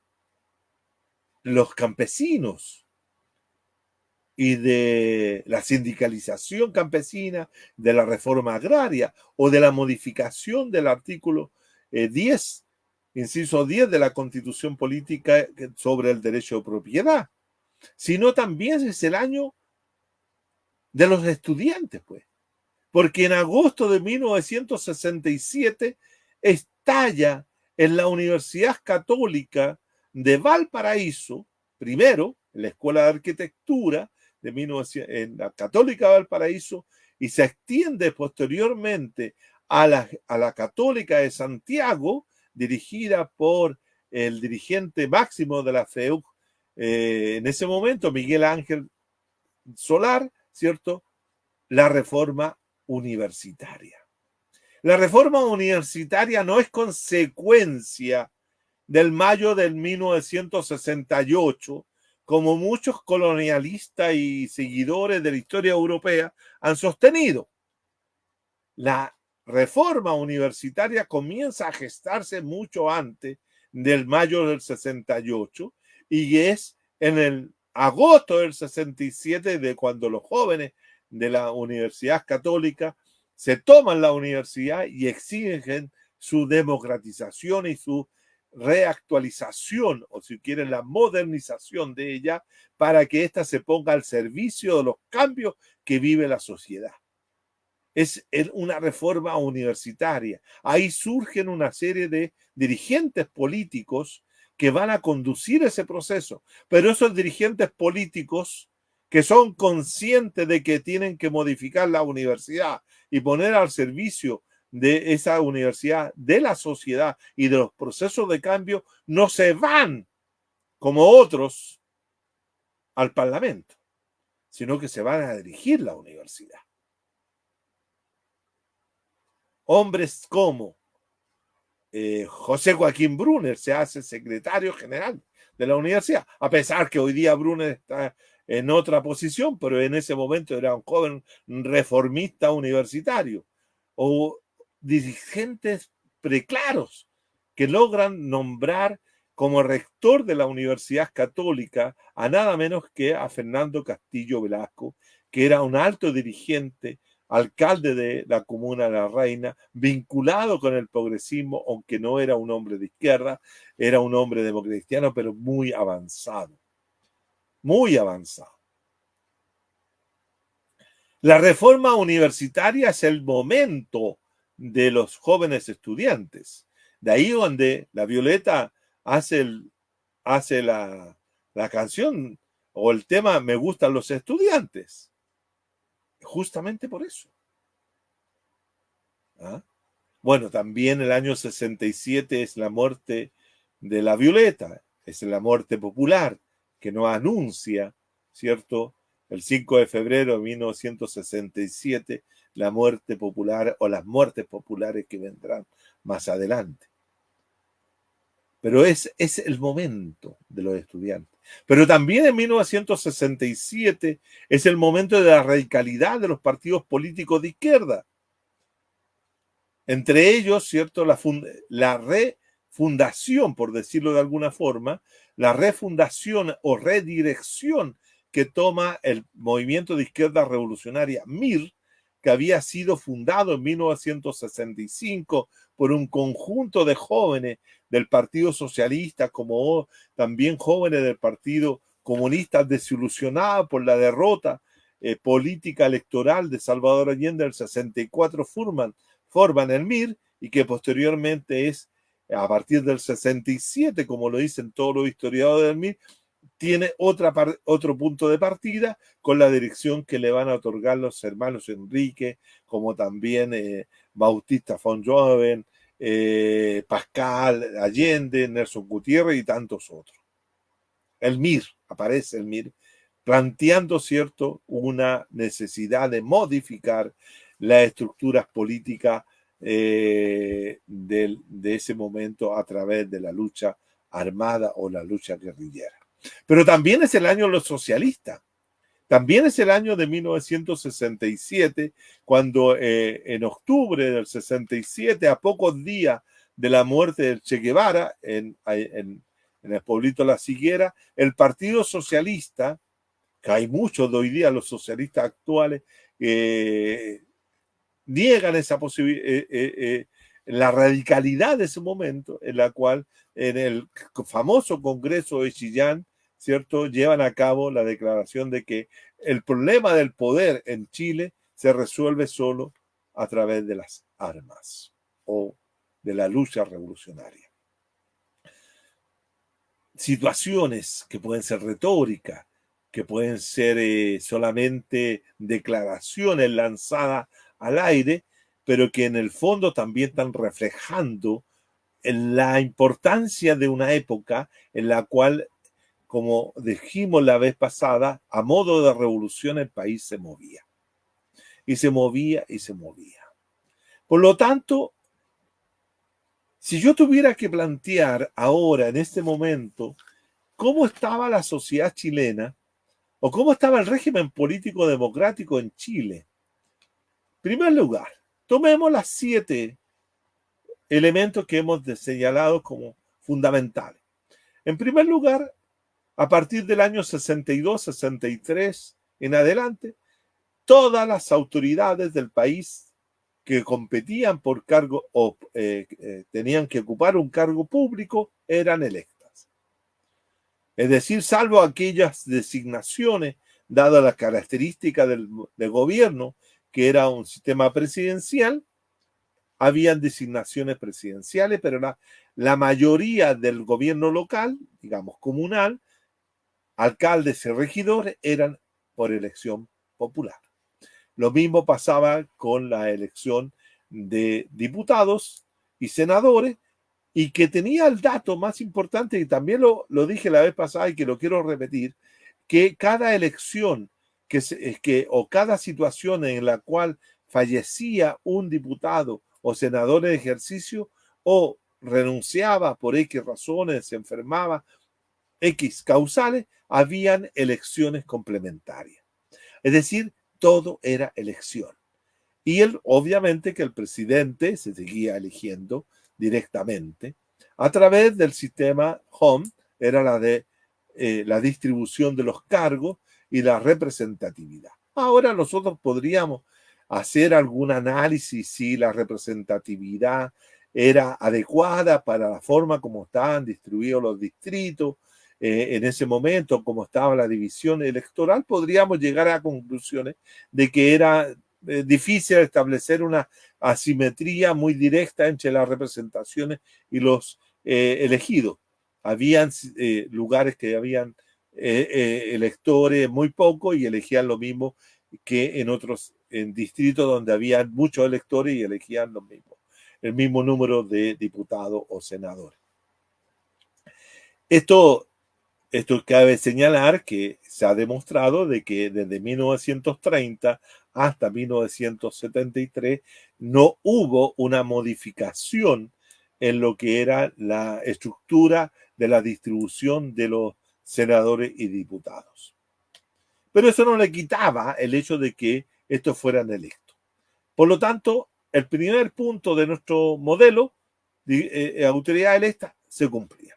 los campesinos y de la sindicalización campesina, de la reforma agraria o de la modificación del artículo 10, inciso 10 de la Constitución Política sobre el derecho de propiedad, sino también es el año de los estudiantes, pues, porque en agosto de 1967 estalla en la Universidad Católica de Valparaíso, primero en la Escuela de Arquitectura en la Católica de Valparaíso, y se extiende posteriormente a la Católica de Santiago, dirigida por el dirigente máximo de la FEUC en ese momento, Miguel Ángel Solar, ¿cierto? La reforma universitaria. La reforma universitaria no es consecuencia del mayo del 1968, como muchos colonialistas y seguidores de la historia europea han sostenido. La reforma universitaria comienza a gestarse mucho antes del mayo del 68 y es en el agosto del 67 de cuando los jóvenes de la Universidad Católica se toman la universidad y exigen su democratización y su reactualización, o si quieren la modernización de ella, para que ésta se ponga al servicio de los cambios que vive la sociedad. Es una reforma universitaria. Ahí surgen una serie de dirigentes políticos que van a conducir ese proceso, pero esos dirigentes políticos que son conscientes de que tienen que modificar la universidad y poner al servicio de esa universidad, de la sociedad y de los procesos de cambio, no se van como otros al Parlamento, sino que se van a dirigir la universidad. Hombres como José Joaquín Brunner se hace secretario general de la universidad, a pesar que hoy día Brunner está en otra posición, pero en ese momento era un joven reformista universitario, o dirigentes preclaros que logran nombrar como rector de la Universidad Católica a nada menos que a Fernando Castillo Velasco, que era un alto dirigente alcalde de la comuna de La Reina, vinculado con el progresismo, aunque no era un hombre de izquierda, era un hombre democristiano, pero muy avanzado, muy avanzado. La reforma universitaria es el momento de los jóvenes estudiantes. De ahí donde la Violeta hace, la canción o el tema Me gustan los estudiantes. Justamente por eso. ¿Ah? Bueno, también el año 67 es la muerte de la Violeta, es la muerte popular que nos anuncia, ¿cierto? El 5 de febrero de 1967, la muerte popular o las muertes populares que vendrán más adelante. Pero es el momento de los estudiantes. Pero también en 1967 es el momento de la radicalidad de los partidos políticos de izquierda. Entre ellos, ¿cierto? La refundación, por decirlo de alguna forma, la refundación o redirección que toma el movimiento de izquierda revolucionaria MIR, que había sido fundado en 1965 por un conjunto de jóvenes del Partido Socialista, como también jóvenes del Partido Comunista desilusionados por la derrota política electoral de Salvador Allende del 64 forman el MIR y que posteriormente es, a partir del 67, como lo dicen todos los historiadores del MIR, tiene otro punto de partida con la dirección que le van a otorgar los hermanos Enrique, como también Bautista von Joven, Pascal Allende, Nelson Gutiérrez y tantos otros. Aparece el MIR, planteando, ¿cierto?, una necesidad de modificar las estructuras políticas de ese momento a través de la lucha armada o la lucha guerrillera. Pero también es el año de los socialistas. También es el año de 1967, cuando en octubre del 67, a pocos días de la muerte de Che Guevara en el pueblito La Higuera, el Partido Socialista, que hay muchos de hoy día, los socialistas actuales, niegan esa posibilidad, la radicalidad de ese momento, en la cual en el famoso Congreso de Chillán, ¿cierto?, llevan a cabo la declaración de que el problema del poder en Chile se resuelve solo a través de las armas o de la lucha revolucionaria. Situaciones que pueden ser retóricas, que pueden ser solamente declaraciones lanzadas al aire, pero que en el fondo también están reflejando la importancia de una época en la cual, como dijimos la vez pasada, a modo de revolución el país se movía. Y se movía y se movía. Por lo tanto, si yo tuviera que plantear ahora, en este momento, cómo estaba la sociedad chilena o cómo estaba el régimen político democrático en Chile, en primer lugar, tomemos las 7 elementos que hemos señalado como fundamentales. En primer lugar, a partir del año 62, 63 en adelante, todas las autoridades del país que competían por cargo o tenían que ocupar un cargo público eran electas. Es decir, salvo aquellas designaciones, dadas las características del gobierno, que era un sistema presidencial, habían designaciones presidenciales, pero la mayoría del gobierno local, digamos comunal, alcaldes y regidores, eran por elección popular. Lo mismo pasaba con la elección de diputados y senadores, y que tenía el dato más importante, y también lo dije la vez pasada y que lo quiero repetir, que cada elección o cada situación en la cual fallecía un diputado o senador en ejercicio o renunciaba por X razones, se enfermaba, X causales, habían elecciones complementarias. Es decir, todo era elección. Y obviamente que el presidente se seguía eligiendo directamente a través del sistema Home, era la distribución de los cargos y la representatividad. Ahora nosotros podríamos hacer algún análisis si la representatividad era adecuada para la forma como estaban distribuidos los distritos. En ese momento, como estaba la división electoral, podríamos llegar a conclusiones de que era difícil establecer una asimetría muy directa entre las representaciones y los elegidos. Habían lugares que habían electores muy pocos y elegían lo mismo que en otros en distritos donde había muchos electores y elegían lo mismo, el mismo número de diputados o senadores. Esto cabe señalar que se ha demostrado de que desde 1930 hasta 1973 no hubo una modificación en lo que era la estructura de la distribución de los senadores y diputados. Pero eso no le quitaba el hecho de que estos fueran electos. Por lo tanto, el primer punto de nuestro modelo de autoridad electa se cumplía.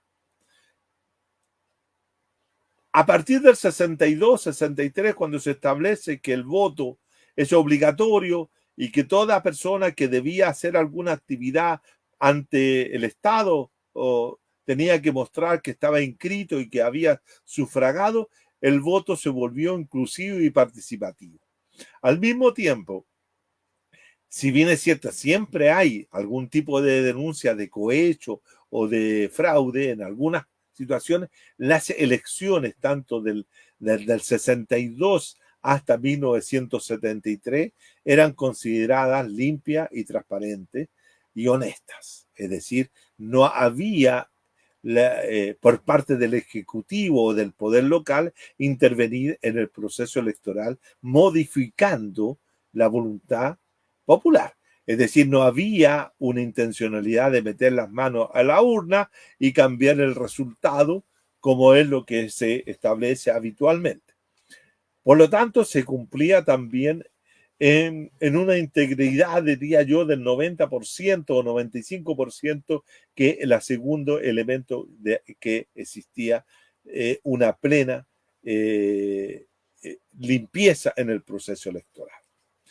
A partir del 62, 63, cuando se establece que el voto es obligatorio y que toda persona que debía hacer alguna actividad ante el Estado o tenía que mostrar que estaba inscrito y que había sufragado, el voto se volvió inclusivo y participativo. Al mismo tiempo, si bien es cierto, siempre hay algún tipo de denuncia de cohecho o de fraude en algunas situaciones, las elecciones tanto del 62 hasta 1973 eran consideradas limpias y transparentes y honestas. Es decir, no había por parte del Ejecutivo o del poder local intervenir en el proceso electoral modificando la voluntad popular. Es decir, no había una intencionalidad de meter las manos a la urna y cambiar el resultado como es lo que se establece habitualmente. Por lo tanto, se cumplía también en una integridad, diría yo, del 90% o 95%, que el segundo elemento de que existía una plena limpieza en el proceso electoral.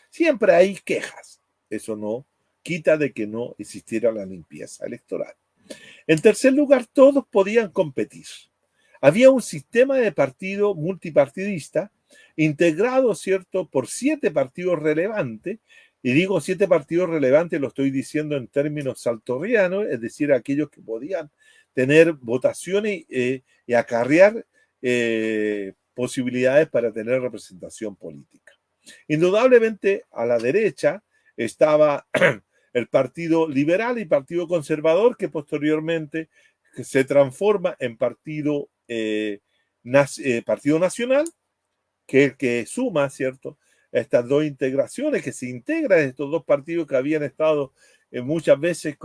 Siempre hay quejas, eso no quita de que no existiera la limpieza electoral. En tercer lugar, todos podían competir. Había un sistema de partido multipartidista integrado, ¿cierto?, por 7 partidos relevantes, y digo 7 partidos relevantes, lo estoy diciendo en términos saltorrianos, es decir, aquellos que podían tener votaciones y acarrear posibilidades para tener representación política. Indudablemente, a la derecha estaba el Partido Liberal y Partido Conservador, que posteriormente se transforma en Partido Nacional, que es el que suma, ¿cierto?, estas dos integraciones, que se integran estos dos partidos que habían estado muchas veces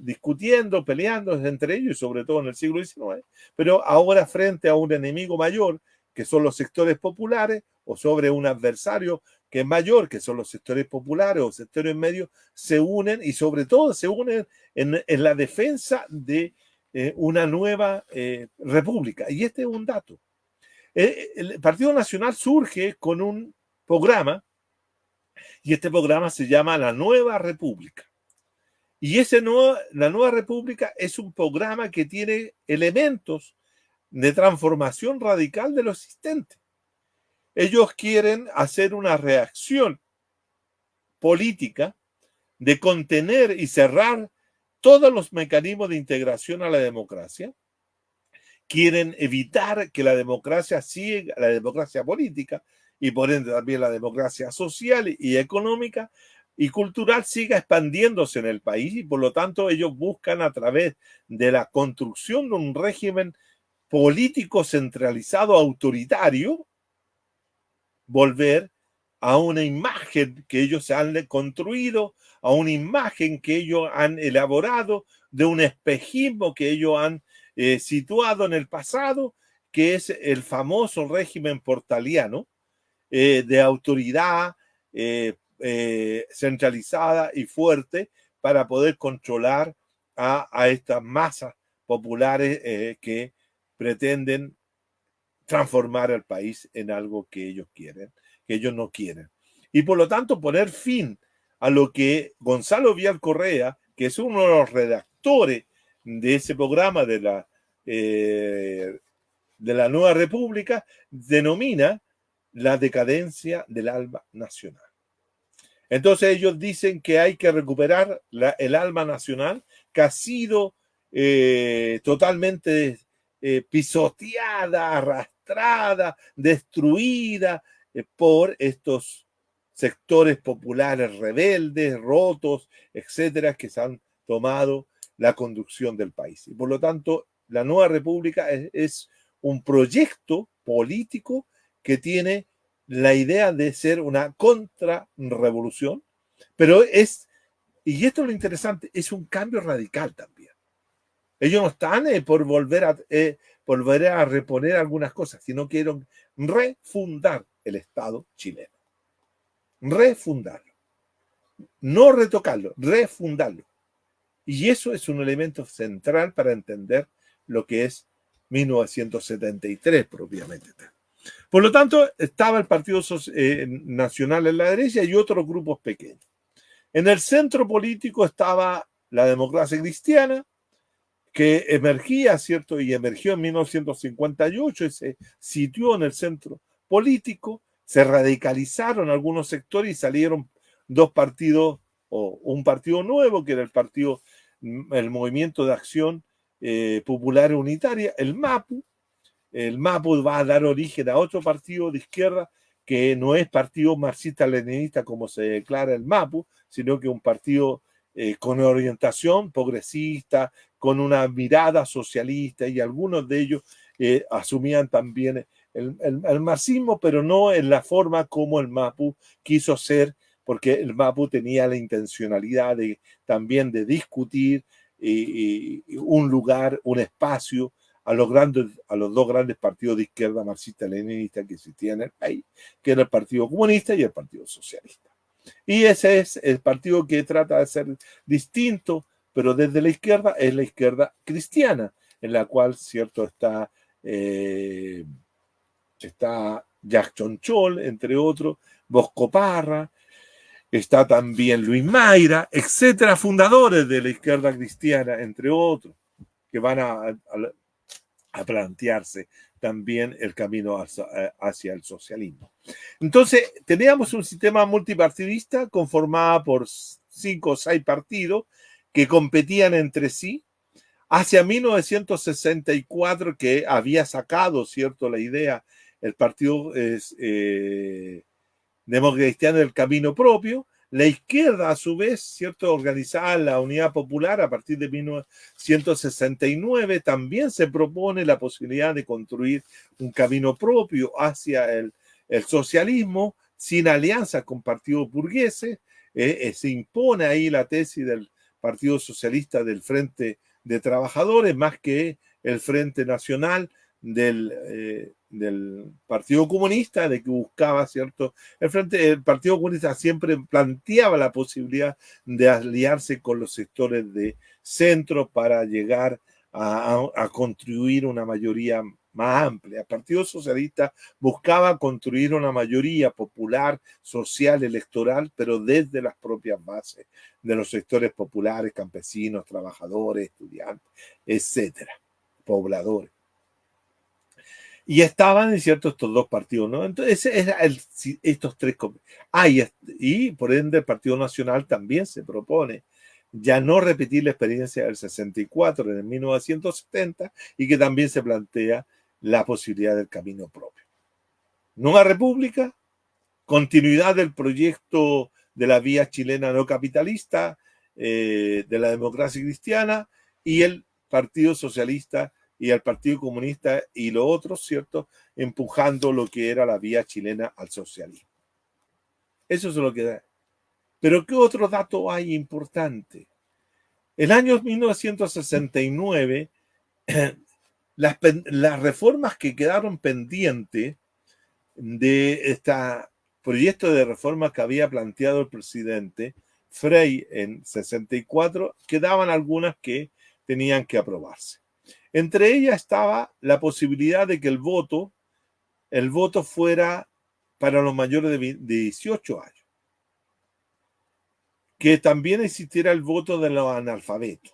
discutiendo, peleando entre ellos, sobre todo en el siglo XIX, pero ahora frente a un enemigo mayor, que son los sectores populares, o sobre un adversario que es mayor, que son los sectores populares o sectores medios, se unen y sobre todo se unen en la defensa de una nueva república. Y este es un dato. El Partido Nacional surge con un programa y este programa se llama La Nueva República. Y la Nueva República es un programa que tiene elementos de transformación radical de lo existente. Ellos quieren hacer una reacción política de contener y cerrar todos los mecanismos de integración a la democracia. Quieren evitar que la democracia siga, la democracia política y por ende también la democracia social y económica y cultural siga expandiéndose en el país, y por lo tanto ellos buscan a través de la construcción de un régimen político centralizado autoritario volver a una imagen que ellos han construido, a una imagen que ellos han elaborado, de un espejismo que ellos han situado en el pasado, que es el famoso régimen portaliano de autoridad centralizada y fuerte para poder controlar a estas masas populares que pretenden transformar al país en algo que ellos quieren, que ellos no quieren. y por lo tanto poner fin a lo que Gonzalo Vial Correa, que es uno de los redactores de ese programa de la Nueva República, denomina la decadencia del alma nacional. Entonces ellos dicen que hay que recuperar el alma nacional que ha sido totalmente pisoteada, arrastrada, destruida por estos sectores populares rebeldes, rotos, etcétera, que se han tomado la conducción del país. Y por lo tanto, la Nueva República es un proyecto político que tiene la idea de ser una contrarrevolución, pero y esto es lo interesante, es un cambio radical también. Ellos no están por volver a reponer algunas cosas, sino quieren refundar el Estado chileno. Refundarlo. No retocarlo, refundarlo. Y eso es un elemento central para entender lo que es 1973 propiamente tal. Por lo tanto, estaba el Partido Nacional en la derecha y otros grupos pequeños. En el centro político estaba la democracia cristiana, que emergía, ¿cierto? Y emergió en 1958 y se situó en el centro político. Se radicalizaron algunos sectores y salieron dos partidos, o un partido nuevo, que era el Movimiento de Acción Popular Unitaria, el MAPU. El MAPU va a dar origen a otro partido de izquierda que no es partido marxista-leninista como se declara el MAPU, sino que un partido con orientación progresista, con una mirada socialista, y algunos de ellos asumían también el marxismo, pero no en la forma como el MAPU quiso ser, porque el MAPU tenía la intencionalidad también de discutir un lugar, un espacio a los dos grandes partidos de izquierda marxista-leninista que existían en el país, que era el Partido Comunista y el Partido Socialista. Y ese es el partido que trata de ser distinto, pero desde la izquierda es la izquierda cristiana, en la cual, cierto, está Jack Chonchol, entre otros, Bosco Parra, está también Luis Mayra, etcétera, fundadores de la izquierda cristiana, entre otros, que van a plantearse también el camino hacia el socialismo. Entonces, teníamos un sistema multipartidista conformado por 5 o 6 partidos que competían entre sí. Hacia 1964, que había sacado, ¿cierto?, la idea, el Partido Demócrata Cristiano del camino propio. La izquierda, a su vez, ¿cierto?, organizada en la Unidad Popular a partir de 1969, también se propone la posibilidad de construir un camino propio hacia el socialismo, sin alianzas con partidos burgueses. Se impone ahí la tesis del Partido Socialista del Frente de Trabajadores, más que el Frente Nacional del Partido Comunista, de que buscaba, ¿cierto? El Partido Comunista siempre planteaba la posibilidad de aliarse con los sectores de centro para llegar a construir una mayoría más amplia. El Partido Socialista buscaba construir una mayoría popular, social, electoral, pero desde las propias bases de los sectores populares, campesinos, trabajadores, estudiantes, etcétera, pobladores. Y estaban, es cierto, estos dos partidos, ¿no? Entonces, estos tres. Y por ende, el Partido Nacional también se propone ya no repetir la experiencia del 64 en el 1970, y que también se plantea la posibilidad del camino propio. Nueva República, continuidad del proyecto de la vía chilena no capitalista, de la democracia cristiana, y el Partido Socialista y el Partido Comunista y los otros, ¿cierto?, empujando lo que era la vía chilena al socialismo. Eso es lo que da. Pero ¿qué otro dato hay importante? El año 1969, las reformas que quedaron pendientes de este proyecto de reforma que había planteado el presidente Frei en 64, quedaban algunas que tenían que aprobarse. Entre ellas estaba la posibilidad de que el voto fuera para los mayores de 18 años. que también existiera el voto de los analfabetos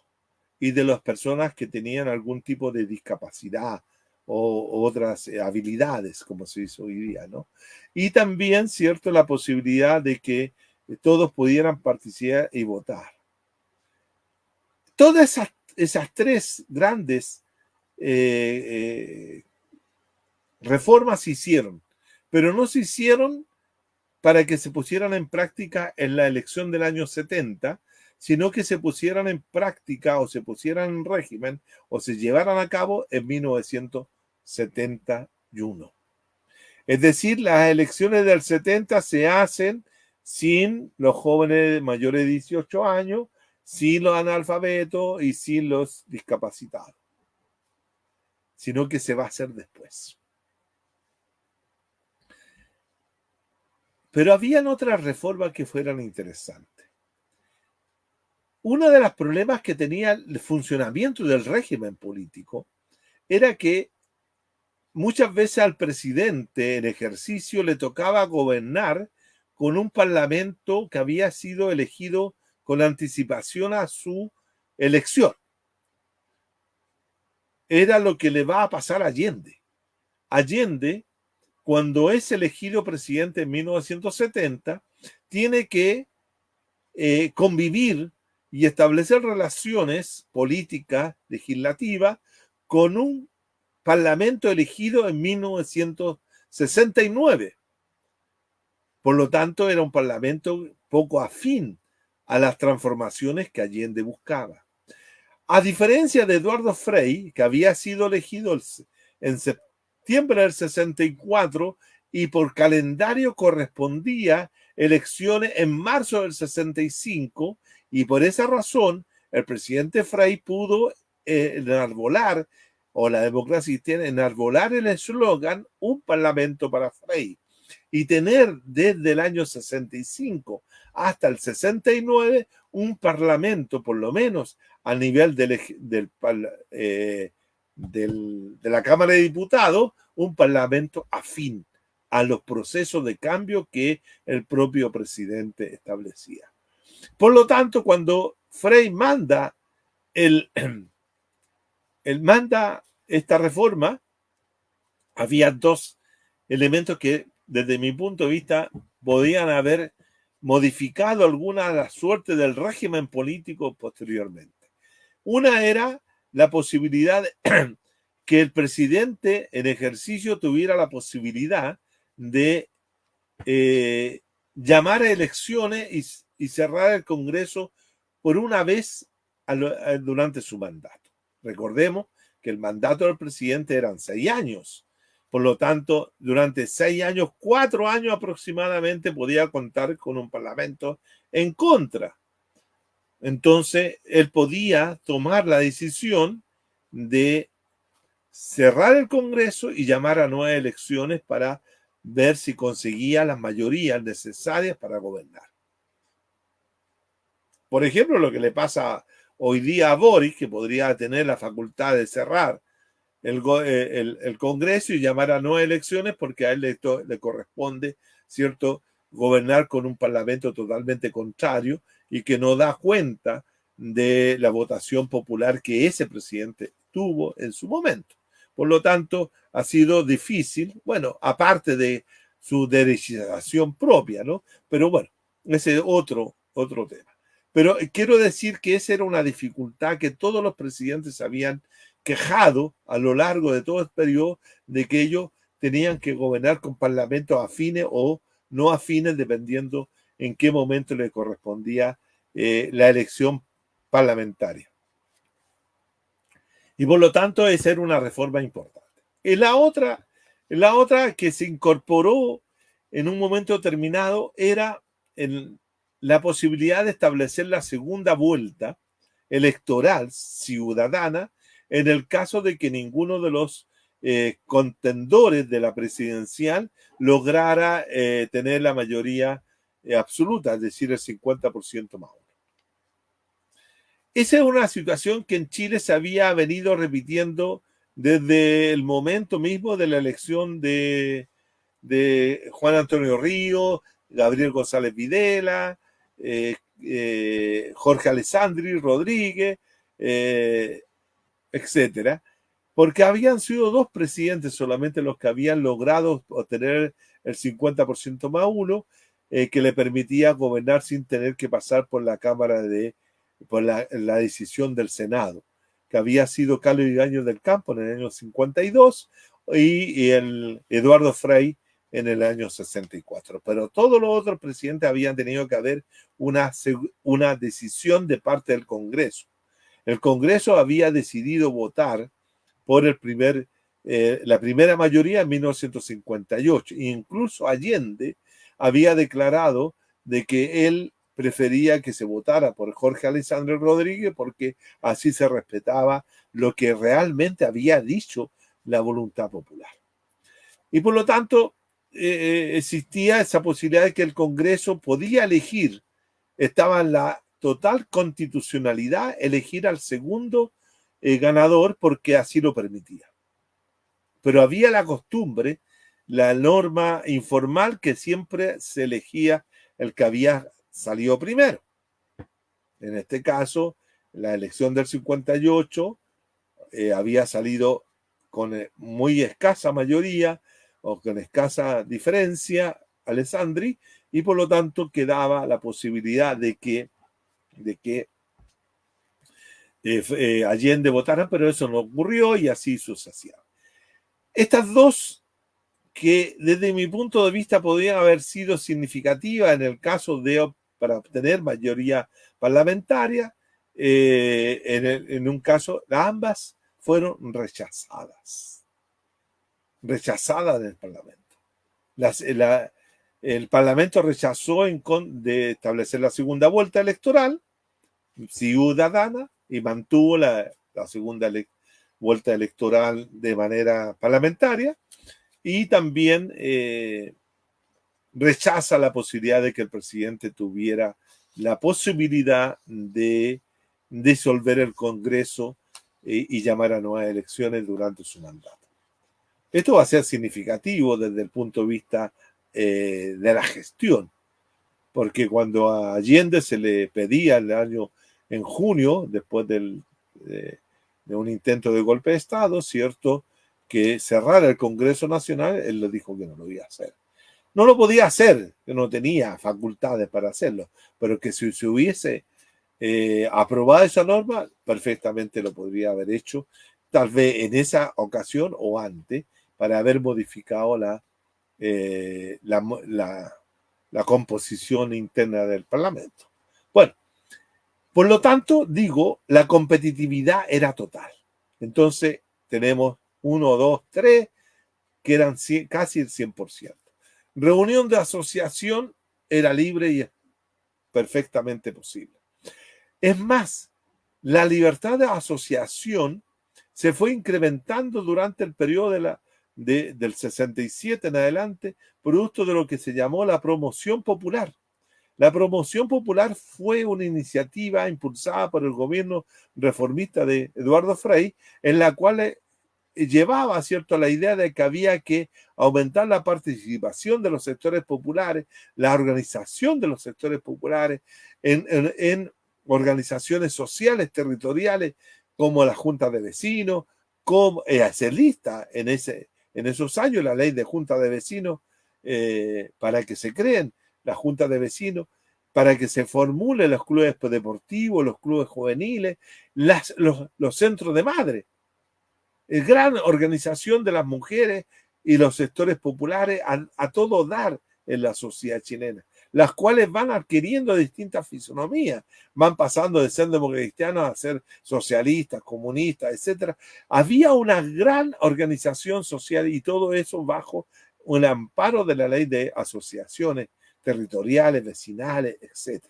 y de las personas que tenían algún tipo de discapacidad o otras habilidades, como se dice hoy día, ¿no? Y también, cierto, la posibilidad de que todos pudieran participar y votar. Todas esas tres grandes reformas se hicieron, pero no se hicieron para que se pusieran en práctica en la elección del año 70, sino que se pusieran en práctica o se pusieran en régimen o se llevaran a cabo en 1971. Es decir, las elecciones del 70 se hacen sin los jóvenes mayores de 18 años, sin los analfabetos y sin los discapacitados, sino que se va a hacer después. Pero habían otras reformas que fueran interesantes. Uno de los problemas que tenía el funcionamiento del régimen político era que muchas veces al presidente en ejercicio le tocaba gobernar con un parlamento que había sido elegido con anticipación a su elección. Era lo que le va a pasar a Allende. Allende, cuando es elegido presidente en 1970, tiene que convivir y establecer relaciones políticas, legislativas, con un parlamento elegido en 1969. Por lo tanto, era un parlamento poco afín a las transformaciones que Allende buscaba. A diferencia de Eduardo Frei, que había sido elegido en septiembre del 64 y por calendario correspondía elecciones en marzo del 65, y por esa razón el presidente Frei pudo enarbolar, o la democracia cristiana, enarbolar el eslogan "un parlamento para Frei", y tener desde el año 65 hasta el 69 un parlamento, por lo menos a nivel de la Cámara de Diputados, un parlamento afín a los procesos de cambio que el propio presidente establecía. Por lo tanto, cuando Frei manda esta reforma, había dos elementos que, desde mi punto de vista, podían haber modificado alguna de la suerte del régimen político posteriormente. Una era la posibilidad de que el presidente en ejercicio tuviera la posibilidad de llamar a elecciones y cerrar el Congreso por una vez durante su mandato. Recordemos que el mandato del presidente eran 6 años. Por lo tanto, durante 6 años, 4 años aproximadamente, podía contar con un parlamento en contra. Entonces, él podía tomar la decisión de cerrar el Congreso y llamar a nuevas elecciones para ver si conseguía las mayorías necesarias para gobernar. Por ejemplo, lo que le pasa hoy día a Boris, que podría tener la facultad de cerrar el Congreso y llamar a nuevas elecciones porque a él le corresponde, ¿cierto?, gobernar con un parlamento totalmente contrario y que no da cuenta de la votación popular que ese presidente tuvo en su momento. Por lo tanto, ha sido difícil, bueno, aparte de su derechización propia, ¿no? Pero bueno, ese es otro tema. Pero quiero decir que esa era una dificultad que todos los presidentes habían quejado a lo largo de todo el periodo, de que ellos tenían que gobernar con parlamentos afines o no afines, dependiendo en qué momento le correspondía la elección parlamentaria. Y por lo tanto, esa era una reforma importante. La otra que se incorporó en un momento determinado era la posibilidad de establecer la segunda vuelta electoral ciudadana en el caso de que ninguno de los contendores de la presidencial lograra tener la mayoría absoluta, es decir, el 50% más uno. Esa es una situación que en Chile se había venido repitiendo desde el momento mismo de la elección de Juan Antonio Ríos, Gabriel González Videla, Jorge Alessandri Rodríguez, etcétera, porque habían sido dos presidentes solamente los que habían logrado obtener el 50% más uno, que le permitía gobernar sin tener que pasar por la Cámara por la decisión del Senado, que había sido Carlos Ibáñez del Campo en el año 52 y el Eduardo Frei en el año 64. Pero todos los otros presidentes habían tenido que haber una decisión de parte del Congreso. El Congreso había decidido votar por la primera mayoría en 1958. E incluso Allende había declarado de que él prefería que se votara por Jorge Alessandri Rodríguez porque así se respetaba lo que realmente había dicho la voluntad popular. Y por lo tanto, existía esa posibilidad de que el Congreso podía elegir, estaba en la total constitucionalidad elegir al segundo ganador porque así lo permitía. Pero había la costumbre, la norma informal que siempre se elegía el que había salido primero. En este caso, la elección del 58 había salido con muy escasa mayoría o con escasa diferencia Alessandri, y por lo tanto quedaba la posibilidad de que Allende votara, pero eso no ocurrió y así sucesivamente. Estas dos, que desde mi punto de vista podrían haber sido significativas en el caso para obtener mayoría parlamentaria, en un caso, ambas fueron rechazadas en el Parlamento. El Parlamento rechazó de establecer la segunda vuelta electoral ciudadana y mantuvo la segunda vuelta electoral de manera parlamentaria, y también rechaza la posibilidad de que el presidente tuviera la posibilidad de disolver el Congreso y llamar a nuevas elecciones durante su mandato. Esto va a ser significativo desde el punto de vista de la gestión, porque cuando a Allende se le pedía en junio, después de un intento de golpe de Estado, ¿cierto?, que cerrara el Congreso Nacional, él le dijo que no lo iba a hacer. No lo podía hacer, que no tenía facultades para hacerlo, pero que si se hubiese aprobado esa norma, perfectamente lo podría haber hecho, tal vez en esa ocasión o antes, para haber modificado la composición interna del Parlamento. Bueno, por lo tanto, digo, la competitividad era total. Entonces, tenemos 1, 2, 3, que eran casi el 100%. Reunión de asociación era libre y perfectamente posible. Es más, la libertad de asociación se fue incrementando durante el periodo del 67 en adelante, producto de lo que se llamó la promoción popular. La promoción popular fue una iniciativa impulsada por el gobierno reformista de Eduardo Frei, en la cual llevaba, ¿cierto?, la idea de que había que aumentar la participación de los sectores populares, la organización de los sectores populares en organizaciones sociales, territoriales, como la Junta de Vecinos, como hacer lista en esos años la ley de Junta de Vecinos, para que se creen las juntas de vecinos, para que se formulen los clubes deportivos, los clubes juveniles, los centros de madre. Gran organización de las mujeres y los sectores populares a todo dar en la sociedad chilena, las cuales van adquiriendo distintas fisonomías, van pasando de ser democristianos a ser socialistas, comunistas, etc. Había una gran organización social y todo eso bajo un amparo de la ley de asociaciones territoriales, vecinales, etc.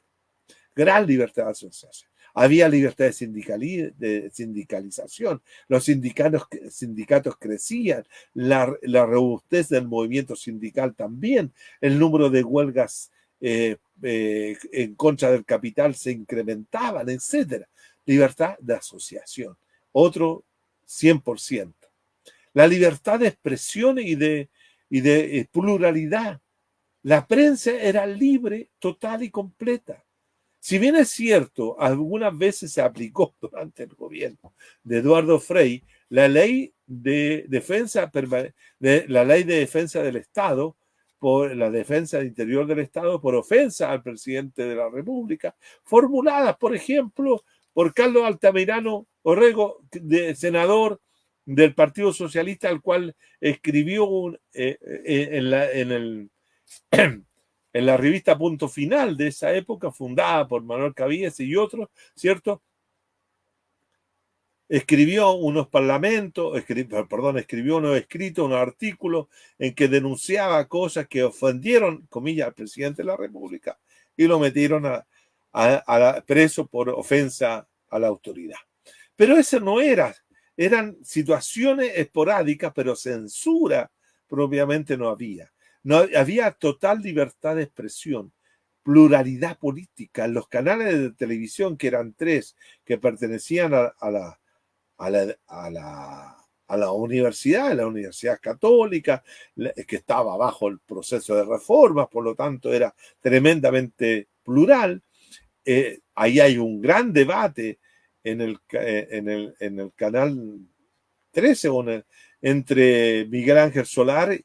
Gran libertad de asociación. Había libertad de sindicalización, los sindicatos crecían, la robustez del movimiento sindical también, el número de huelgas en contra del capital se incrementaban, etc. Libertad de asociación, otro 100%. La libertad de expresión y de pluralidad. La prensa era libre, total y completa. Si bien es cierto, algunas veces se aplicó durante el gobierno de Eduardo Frei la ley de defensa, la ley de defensa del Estado, por la defensa interior del Estado por ofensa al presidente de la República, formuladas, por ejemplo, por Carlos Altamirano Orrego, senador del Partido Socialista, al cual escribió en la revista Punto Final de esa época, fundada por Manuel Cabilles y otros, ¿cierto? Escribió unos escribió unos escritos, unos artículos en que denunciaba cosas que ofendieron, comillas, al presidente de la República y lo metieron preso por ofensa a la autoridad. Pero eso no eran situaciones esporádicas, pero censura propiamente no había. No había total libertad de expresión, pluralidad política. En los canales de televisión, que eran 3, que pertenecían a la universidad católica, que estaba bajo el proceso de reformas, por lo tanto era tremendamente plural. Ahí hay un gran debate en el canal 13 entre Miguel Ángel Solar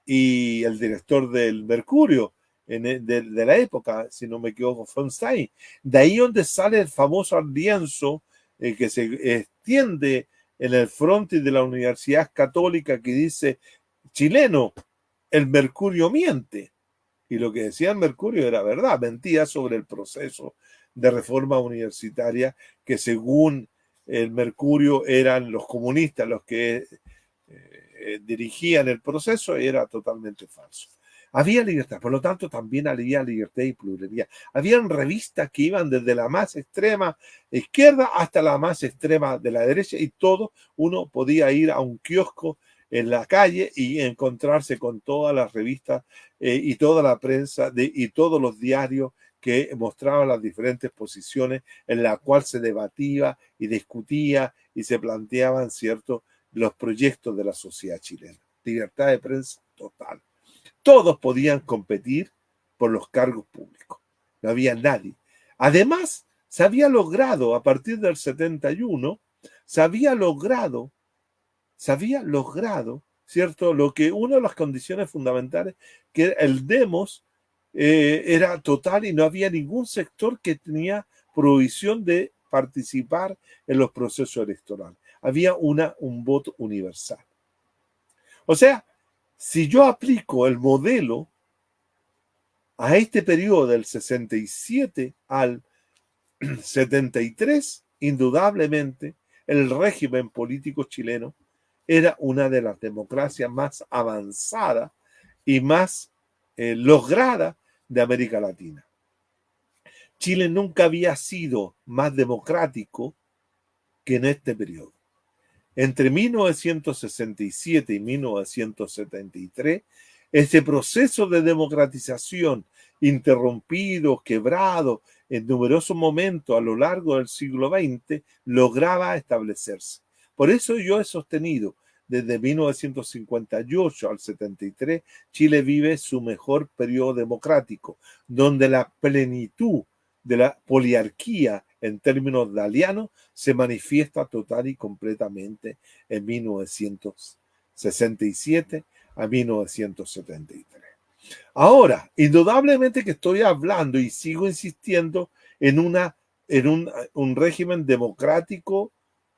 y el director del Mercurio de la época, si no me equivoco, von Stein. De ahí donde sale el famoso lienzo que se extiende en el frontis de la Universidad Católica, que dice: chileno, el Mercurio miente. Y lo que decía el Mercurio era verdad, mentía sobre el proceso de reforma universitaria, que según el Mercurio eran los comunistas los que dirigían el proceso, era totalmente falso. Había libertad, por lo tanto también había libertad y pluralidad. Habían revistas que iban desde la más extrema izquierda hasta la más extrema de la derecha, y todo uno podía ir a un kiosco en la calle y encontrarse con todas las revistas y toda la prensa y todos los diarios que mostraban las diferentes posiciones en las cuales se debatía y discutía y se planteaban, ¿cierto?, los proyectos de la sociedad chilena. Libertad de prensa total. Todos podían competir por los cargos públicos. No había nadie. Además, se había logrado, a partir del 71, se había logrado, ¿cierto?, lo que una de las condiciones fundamentales, que el demos era total y no había ningún sector que tenía prohibición de participar en los procesos electorales. Había un voto universal. O sea, si yo aplico el modelo a este periodo del 67 al 73, indudablemente el régimen político chileno era una de las democracias más avanzadas y más logradas de América Latina. Chile nunca había sido más democrático que en este periodo. Entre 1967 y 1973, ese proceso de democratización interrumpido, quebrado en numerosos momentos a lo largo del siglo XX, lograba establecerse. Por eso yo he sostenido, desde 1958 al 73, Chile vive su mejor periodo democrático, donde la plenitud de la poliarquía en términos dalianos se manifiesta total y completamente en 1967 a 1973. Ahora, indudablemente que estoy hablando y sigo insistiendo en un régimen democrático,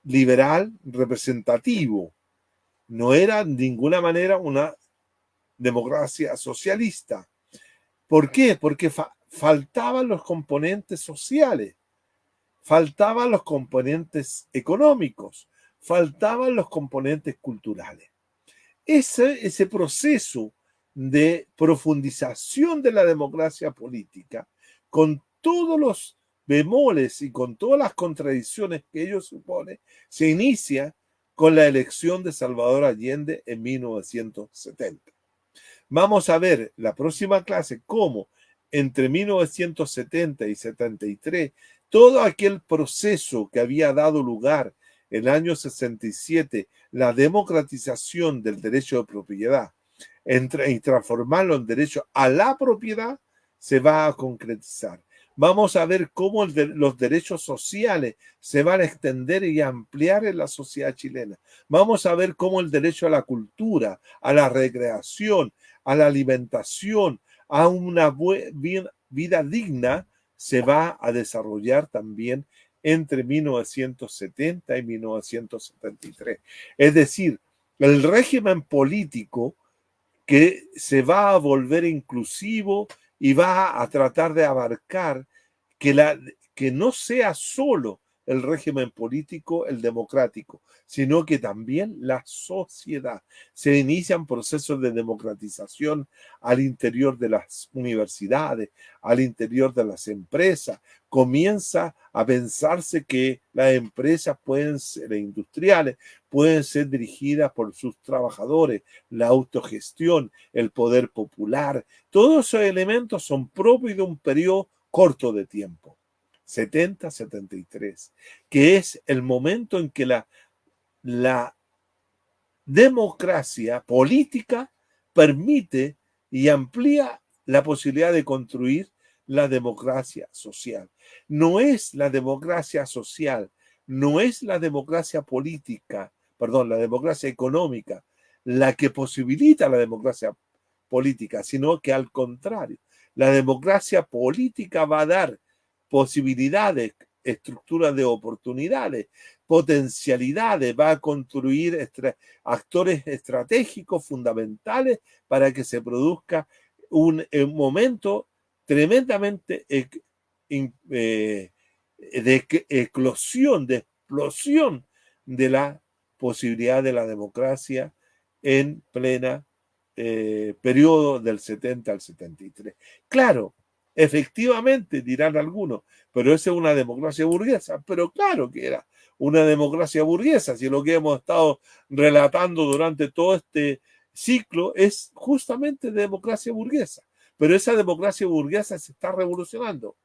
liberal, representativo. No era de ninguna manera una democracia socialista. ¿Por qué? Porque faltaban los componentes sociales, faltaban los componentes económicos, faltaban los componentes culturales. Ese proceso de profundización de la democracia política, con todos los bemoles y con todas las contradicciones que ello supone, se inicia con la elección de Salvador Allende en 1970. Vamos a ver la próxima clase cómo entre 1970 y 73 todo aquel proceso que había dado lugar en el año 67, la democratización del derecho de propiedad, y transformarlo en derecho a la propiedad, se va a concretizar. Vamos a ver cómo los derechos sociales se van a extender y ampliar en la sociedad chilena. Vamos a ver cómo el derecho a la cultura, a la recreación, a la alimentación, a una vida digna se va a desarrollar también entre 1970 y 1973. Es decir, el régimen político que se va a volver inclusivo y va a tratar de abarcar que no sea solo el régimen político, el democrático, sino que también la sociedad. Se inician procesos de democratización al interior de las universidades, al interior de las empresas. Comienza a pensarse que las empresas pueden ser industriales, pueden ser dirigidas por sus trabajadores, la autogestión, el poder popular. Todos esos elementos son propios de un periodo corto de tiempo, 70-73, que es el momento en que la democracia política permite y amplía la posibilidad de construir la democracia social. No es la democracia social, no es la democracia política, perdón, la democracia económica, la que posibilita la democracia política, sino que al contrario, la democracia política va a dar posibilidades, estructuras de oportunidades, potencialidades, va a construir actores estratégicos fundamentales para que se produzca un momento tremendamente de eclosión, de explosión de la posibilidad de la democracia en plena periodo del 70 al 73. Claro, efectivamente, dirán algunos, pero esa es una democracia burguesa. Pero claro que era una democracia burguesa, si lo que hemos estado relatando durante todo este ciclo es justamente democracia burguesa. Pero esa democracia burguesa se está revolucionando.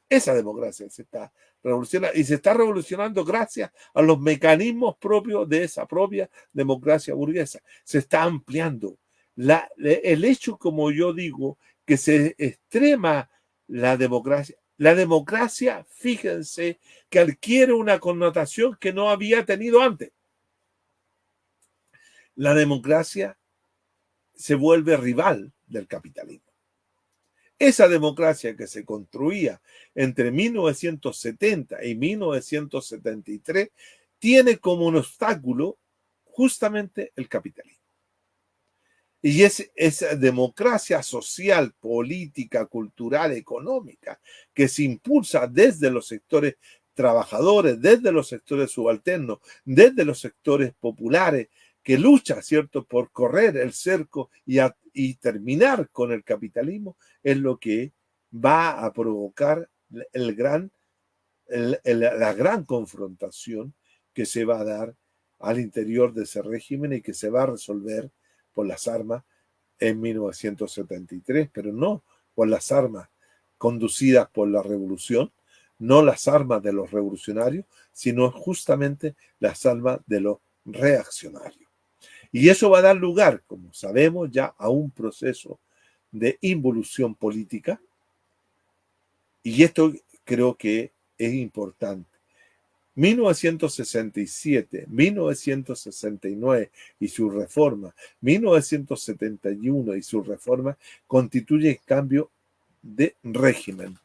Esa democracia se está revolucionando y se está revolucionando gracias a los mecanismos propios de esa propia democracia burguesa. Se está ampliando. El hecho, como yo digo, que se extrema la democracia, fíjense, que adquiere una connotación que no había tenido antes. La democracia se vuelve rival del capitalismo. Esa democracia que se construía entre 1970 y 1973 tiene como un obstáculo justamente el capitalismo. Y es esa democracia social, política, cultural, económica, que se impulsa desde los sectores trabajadores, desde los sectores subalternos, desde los sectores populares, que lucha, ¿cierto?, por correr el cerco y terminar con el capitalismo, es lo que va a provocar la gran confrontación que se va a dar al interior de ese régimen y que se va a resolver por las armas en 1973, pero no por las armas conducidas por la revolución, no las armas de los revolucionarios, sino justamente las armas de los reaccionarios. Y eso va a dar lugar, como sabemos ya, a un proceso de involución política, y esto creo que es importante. 1967, 1969 y su reforma, 1971 y su reforma constituyen cambio de régimen.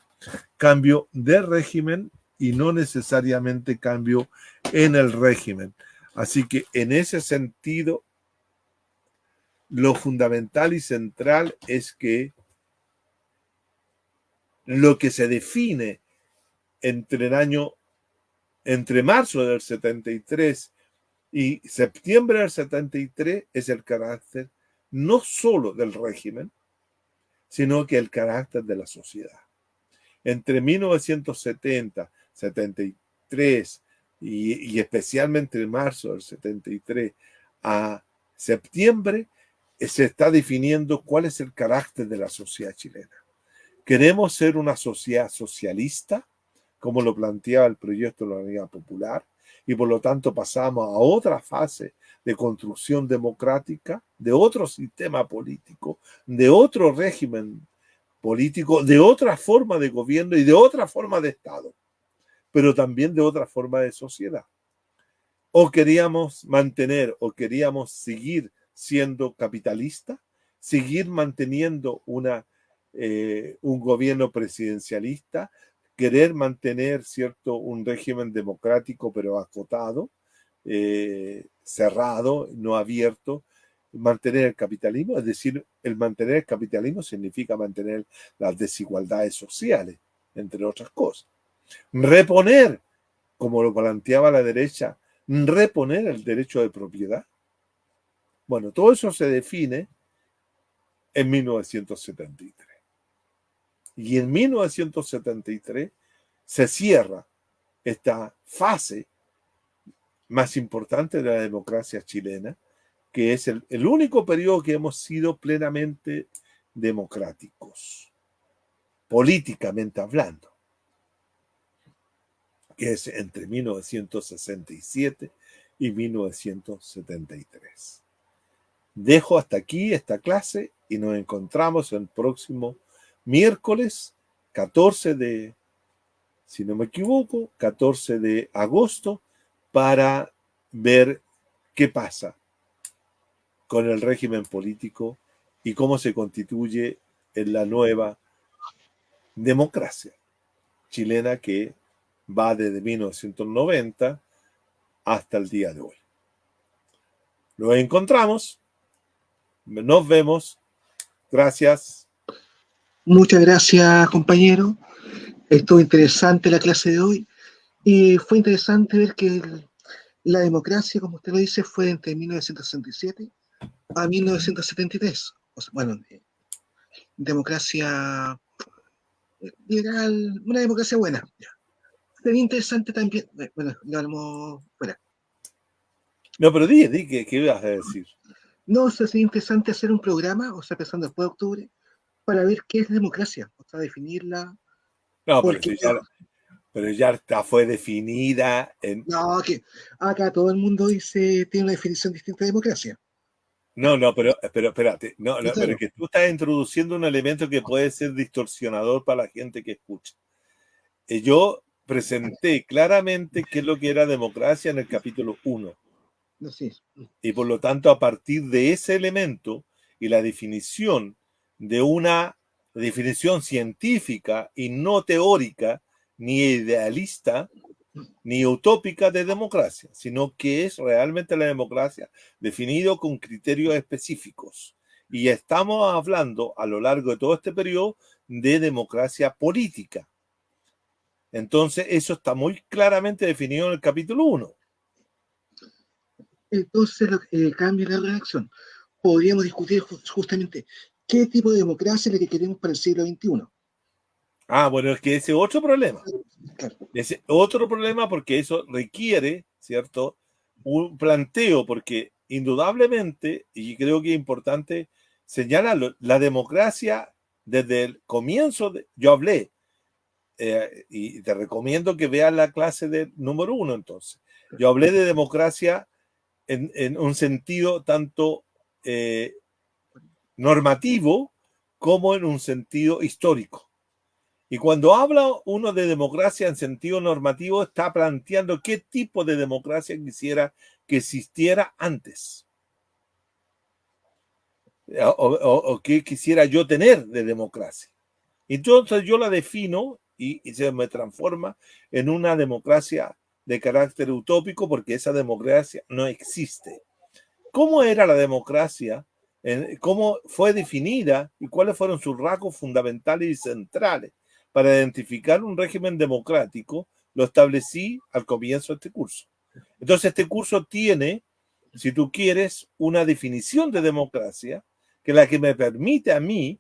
Cambio de régimen y no necesariamente cambio en el régimen. Así que en ese sentido, lo fundamental y central es que lo que se define entre marzo del 73 y septiembre del 73 es el carácter no solo del régimen, sino que el carácter de la sociedad. Entre 1970, 73 y especialmente en marzo del 73 a septiembre, se está definiendo cuál es el carácter de la sociedad chilena. ¿Queremos ser una sociedad socialista, como lo planteaba el proyecto de la Unidad Popular, y por lo tanto pasamos a otra fase de construcción democrática, de otro sistema político, de otro régimen político, de otra forma de gobierno y de otra forma de Estado, pero también de otra forma de sociedad. O queríamos mantener o queríamos seguir siendo capitalista, seguir manteniendo un gobierno presidencialista, querer mantener, ¿cierto?, un régimen democrático pero acotado, cerrado, no abierto, mantener el capitalismo. Es decir, el mantener el capitalismo significa mantener las desigualdades sociales, entre otras cosas. Reponer, como lo planteaba la derecha, reponer el derecho de propiedad. Bueno, todo eso se define en 1973. Y en 1973 se cierra esta fase más importante de la democracia chilena, que es el único periodo que hemos sido plenamente democráticos, políticamente hablando, que es entre 1967 y 1973. Dejo hasta aquí esta clase y nos encontramos el próximo miércoles 14 de, si no me equivoco, 14 de agosto, para ver qué pasa con el régimen político y cómo se constituye en la nueva democracia chilena que va desde 1990 hasta el día de hoy. Lo encontramos, nos vemos, gracias. Muchas gracias, compañero. Estuvo interesante la clase de hoy y fue interesante ver que la democracia, como usted lo dice, fue entre 1967 a 1973. O sea, bueno, democracia liberal, una democracia buena. Sería interesante también, bueno, lo hablamos fuera. No, pero di, ¿qué ibas a decir? No, sería interesante hacer un programa, o sea, pensando después de octubre, para ver qué es democracia, o sea, definirla, No, porque pero ya está, fue definida en... no, que acá todo el mundo dice, tiene una definición distinta de democracia. No, pero espérate, Y pero es claro, que tú estás introduciendo un elemento que puede ser distorsionador para la gente que escucha. Yo presenté claramente qué es lo que era democracia en el capítulo 1. no sé. Y por lo tanto, a partir de ese elemento y la definición de una definición científica y no teórica, ni idealista, ni utópica de democracia, sino que es realmente la democracia definido con criterios específicos. Y estamos hablando a lo largo de todo este periodo de democracia política. Entonces, eso está muy claramente definido en el capítulo 1. Entonces, cambia la redacción. Podríamos discutir justamente qué tipo de democracia es la que queremos para el siglo XXI. Ah, bueno, es que ese es otro problema. Claro. Es otro problema porque eso requiere, ¿cierto?, un planteo, porque indudablemente, y creo que es importante señalarlo, la democracia desde el comienzo, yo hablé, y te recomiendo que veas la clase de número 1 entonces. Yo hablé de democracia en un sentido tanto normativo como en un sentido histórico. Y cuando habla uno de democracia en sentido normativo, está planteando qué tipo de democracia quisiera que existiera antes. O qué quisiera yo tener de democracia. Entonces yo la defino y se me transforma en una democracia de carácter utópico porque esa democracia no existe. ¿Cómo era la democracia? ¿Cómo fue definida y cuáles fueron sus rasgos fundamentales y centrales para identificar un régimen democrático? Lo establecí al comienzo de este curso. Entonces, este curso tiene, si tú quieres, una definición de democracia que es la que me permite a mí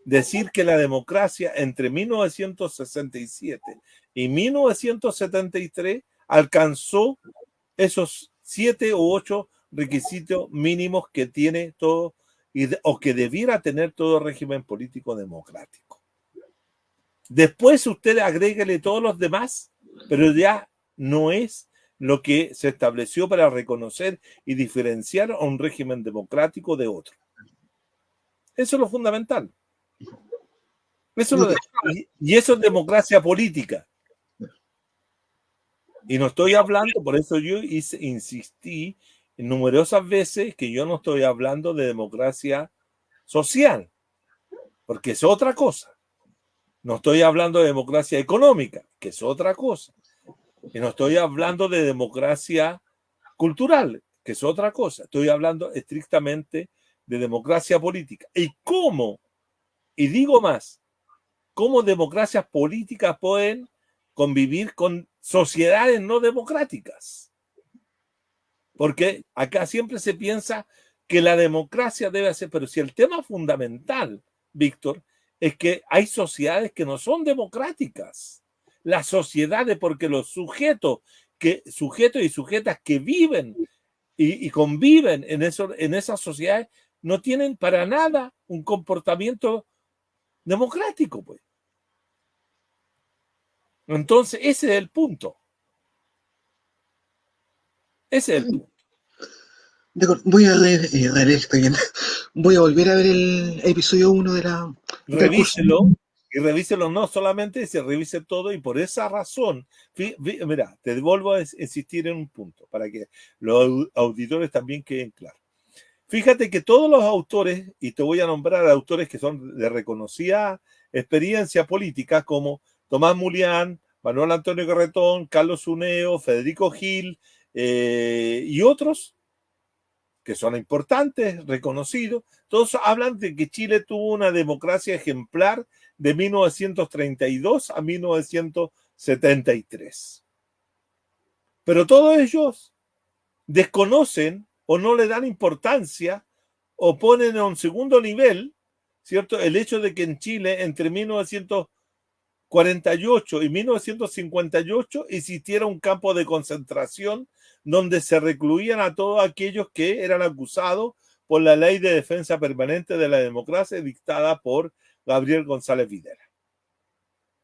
decir que la democracia entre 1967 y 1973 alcanzó esos 7 u 8 requisitos mínimos que tiene todo o que debiera tener todo régimen político democrático. Después usted agréguele todos los demás, pero ya no es lo que se estableció para reconocer y diferenciar a un régimen democrático de otro. Eso es lo fundamental. Eso lo y eso es democracia política. Y no estoy hablando, por eso yo insistí numerosas veces que yo no estoy hablando de democracia social, porque es otra cosa. No estoy hablando de democracia económica, que es otra cosa. Y no estoy hablando de democracia cultural, que es otra cosa. Estoy hablando estrictamente de democracia política. ¿Y cómo? Y digo más, ¿cómo democracias políticas pueden convivir con sociedades no democráticas? Porque acá siempre se piensa que la democracia debe ser, pero si el tema fundamental, Víctor, es que hay sociedades que no son democráticas. Las sociedades, porque los sujetos y sujetas que viven y conviven en esas sociedades no tienen para nada un comportamiento democrático, pues. Entonces, ese es el punto. Ese es el punto. Voy a voy a volver a ver el episodio 1 del curso. Revíselo y revíselo no solamente se revise todo y por esa razón, mira, te vuelvo a insistir en un punto para que los auditores también queden claros. Fíjate que todos los autores, y te voy a nombrar autores que son de reconocida experiencia política, como Tomás Mulián, Manuel Antonio Carretón, Carlos Uneo, Federico Gil y otros que son importantes, reconocidos, todos hablan de que Chile tuvo una democracia ejemplar de 1932 a 1973. Pero todos ellos desconocen o no le dan importancia o ponen a un segundo nivel, ¿cierto? El hecho de que en Chile entre 1948 y 1958 existiera un campo de concentración donde se recluían a todos aquellos que eran acusados por la Ley de Defensa Permanente de la Democracia dictada por Gabriel González Videla.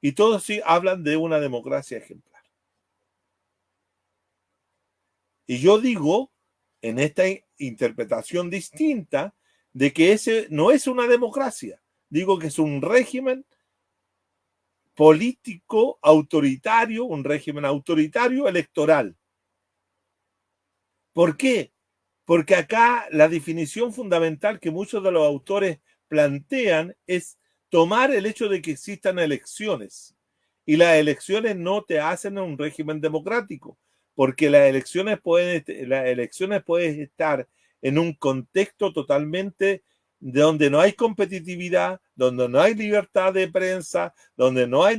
Y todos sí hablan de una democracia ejemplar. Y yo digo, en esta interpretación distinta, de que ese no es una democracia. Digo que es un régimen político autoritario, un régimen autoritario electoral. ¿Por qué? Porque acá la definición fundamental que muchos de los autores plantean es tomar el hecho de que existan elecciones. Y las elecciones no te hacen un régimen democrático, porque las elecciones pueden estar en un contexto totalmente donde no hay competitividad, donde no hay libertad de prensa, donde no hay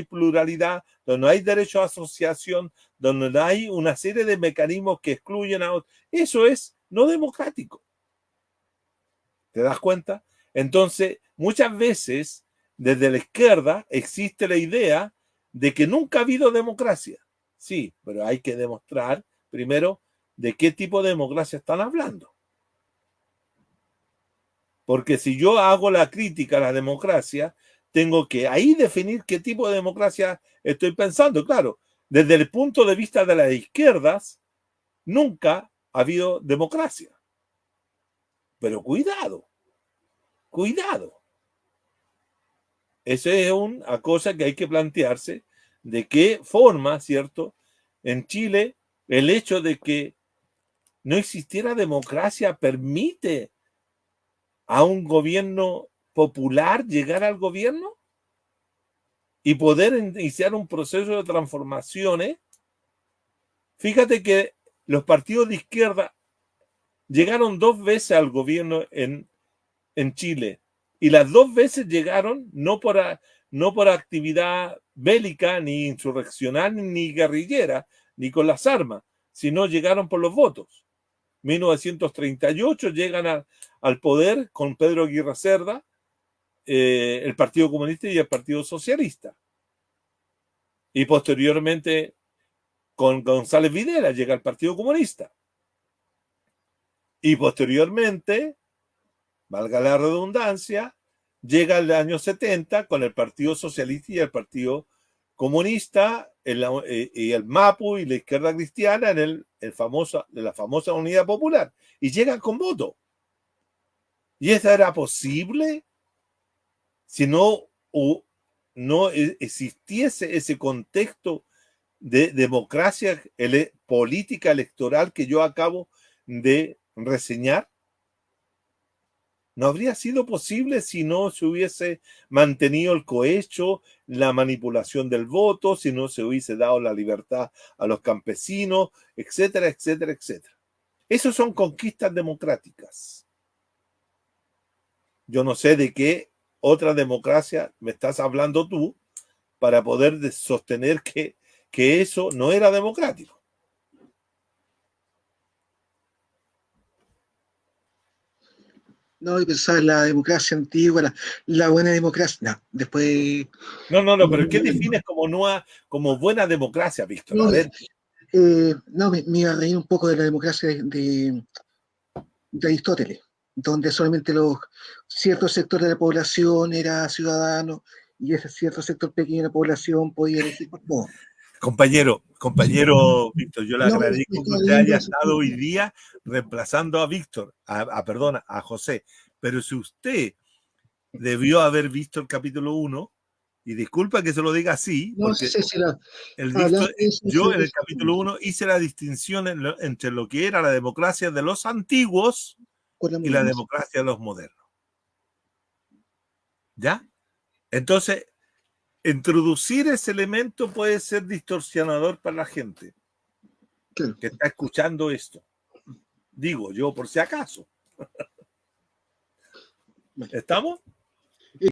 pluralidad, donde no hay derecho a asociación, donde no hay una serie de mecanismos que excluyen a otros. Eso es no democrático. ¿Te das cuenta? Entonces, muchas veces, desde la izquierda existe la idea de que nunca ha habido democracia. Sí, pero hay que demostrar primero de qué tipo de democracia están hablando. Porque si yo hago la crítica a la democracia, tengo que ahí definir qué tipo de democracia estoy pensando. Claro, desde el punto de vista de las izquierdas, nunca ha habido democracia. Pero cuidado, cuidado. Esa es una cosa que hay que plantearse, de qué forma, ¿cierto? En Chile, el hecho de que no existiera democracia permite a un gobierno popular llegar al gobierno y poder iniciar un proceso de transformaciones. Fíjate que los partidos de izquierda llegaron 2 veces al gobierno en Chile y las 2 veces llegaron no por actividad bélica, ni insurreccional, ni guerrillera, ni con las armas, sino llegaron por los votos. 1938 llegan al poder con Pedro Aguirre Cerda, el Partido Comunista y el Partido Socialista. Y posteriormente con González Videla llega el Partido Comunista. Y posteriormente, valga la redundancia, llega el año 70 con el Partido Socialista y el Partido Comunista y el MAPU y la izquierda cristiana en la famosa Unidad Popular. Y llegan con voto. ¿Y eso era posible si no o no existiese ese contexto de democracia política electoral que yo acabo de reseñar, no habría sido posible si no se hubiese mantenido el cohecho, la manipulación del voto, si no se hubiese dado la libertad a los campesinos, etcétera, etcétera, etcétera. Esas son conquistas democráticas. Yo no sé de qué otra democracia me estás hablando tú para poder sostener que eso no era democrático. No, y pensaba en la democracia antigua, la buena democracia. No, después. No, pero ¿qué defines como buena democracia, Víctor? No, A ver. me iba a reír un poco de la democracia de Aristóteles, donde solamente ciertos sectores de la población era ciudadano y ese cierto sector pequeño de la población podía elegir por todo. Compañero Víctor, yo le No, agradezco que estaba usted leyendo haya eso. estado hoy día reemplazando a Víctor, perdón, a José. Pero si usted debió haber visto el capítulo 1, y disculpa que se lo diga así, No porque sé si Víctor, hablando de eso, yo en el capítulo 1 hice la distinción entre lo que era la democracia de los antiguos con la y la moderna. democracia de los modernos. ¿Ya? Entonces, introducir ese elemento puede ser distorsionador para la gente Claro. que está escuchando esto. Digo yo, por si acaso. Vale. ¿Estamos?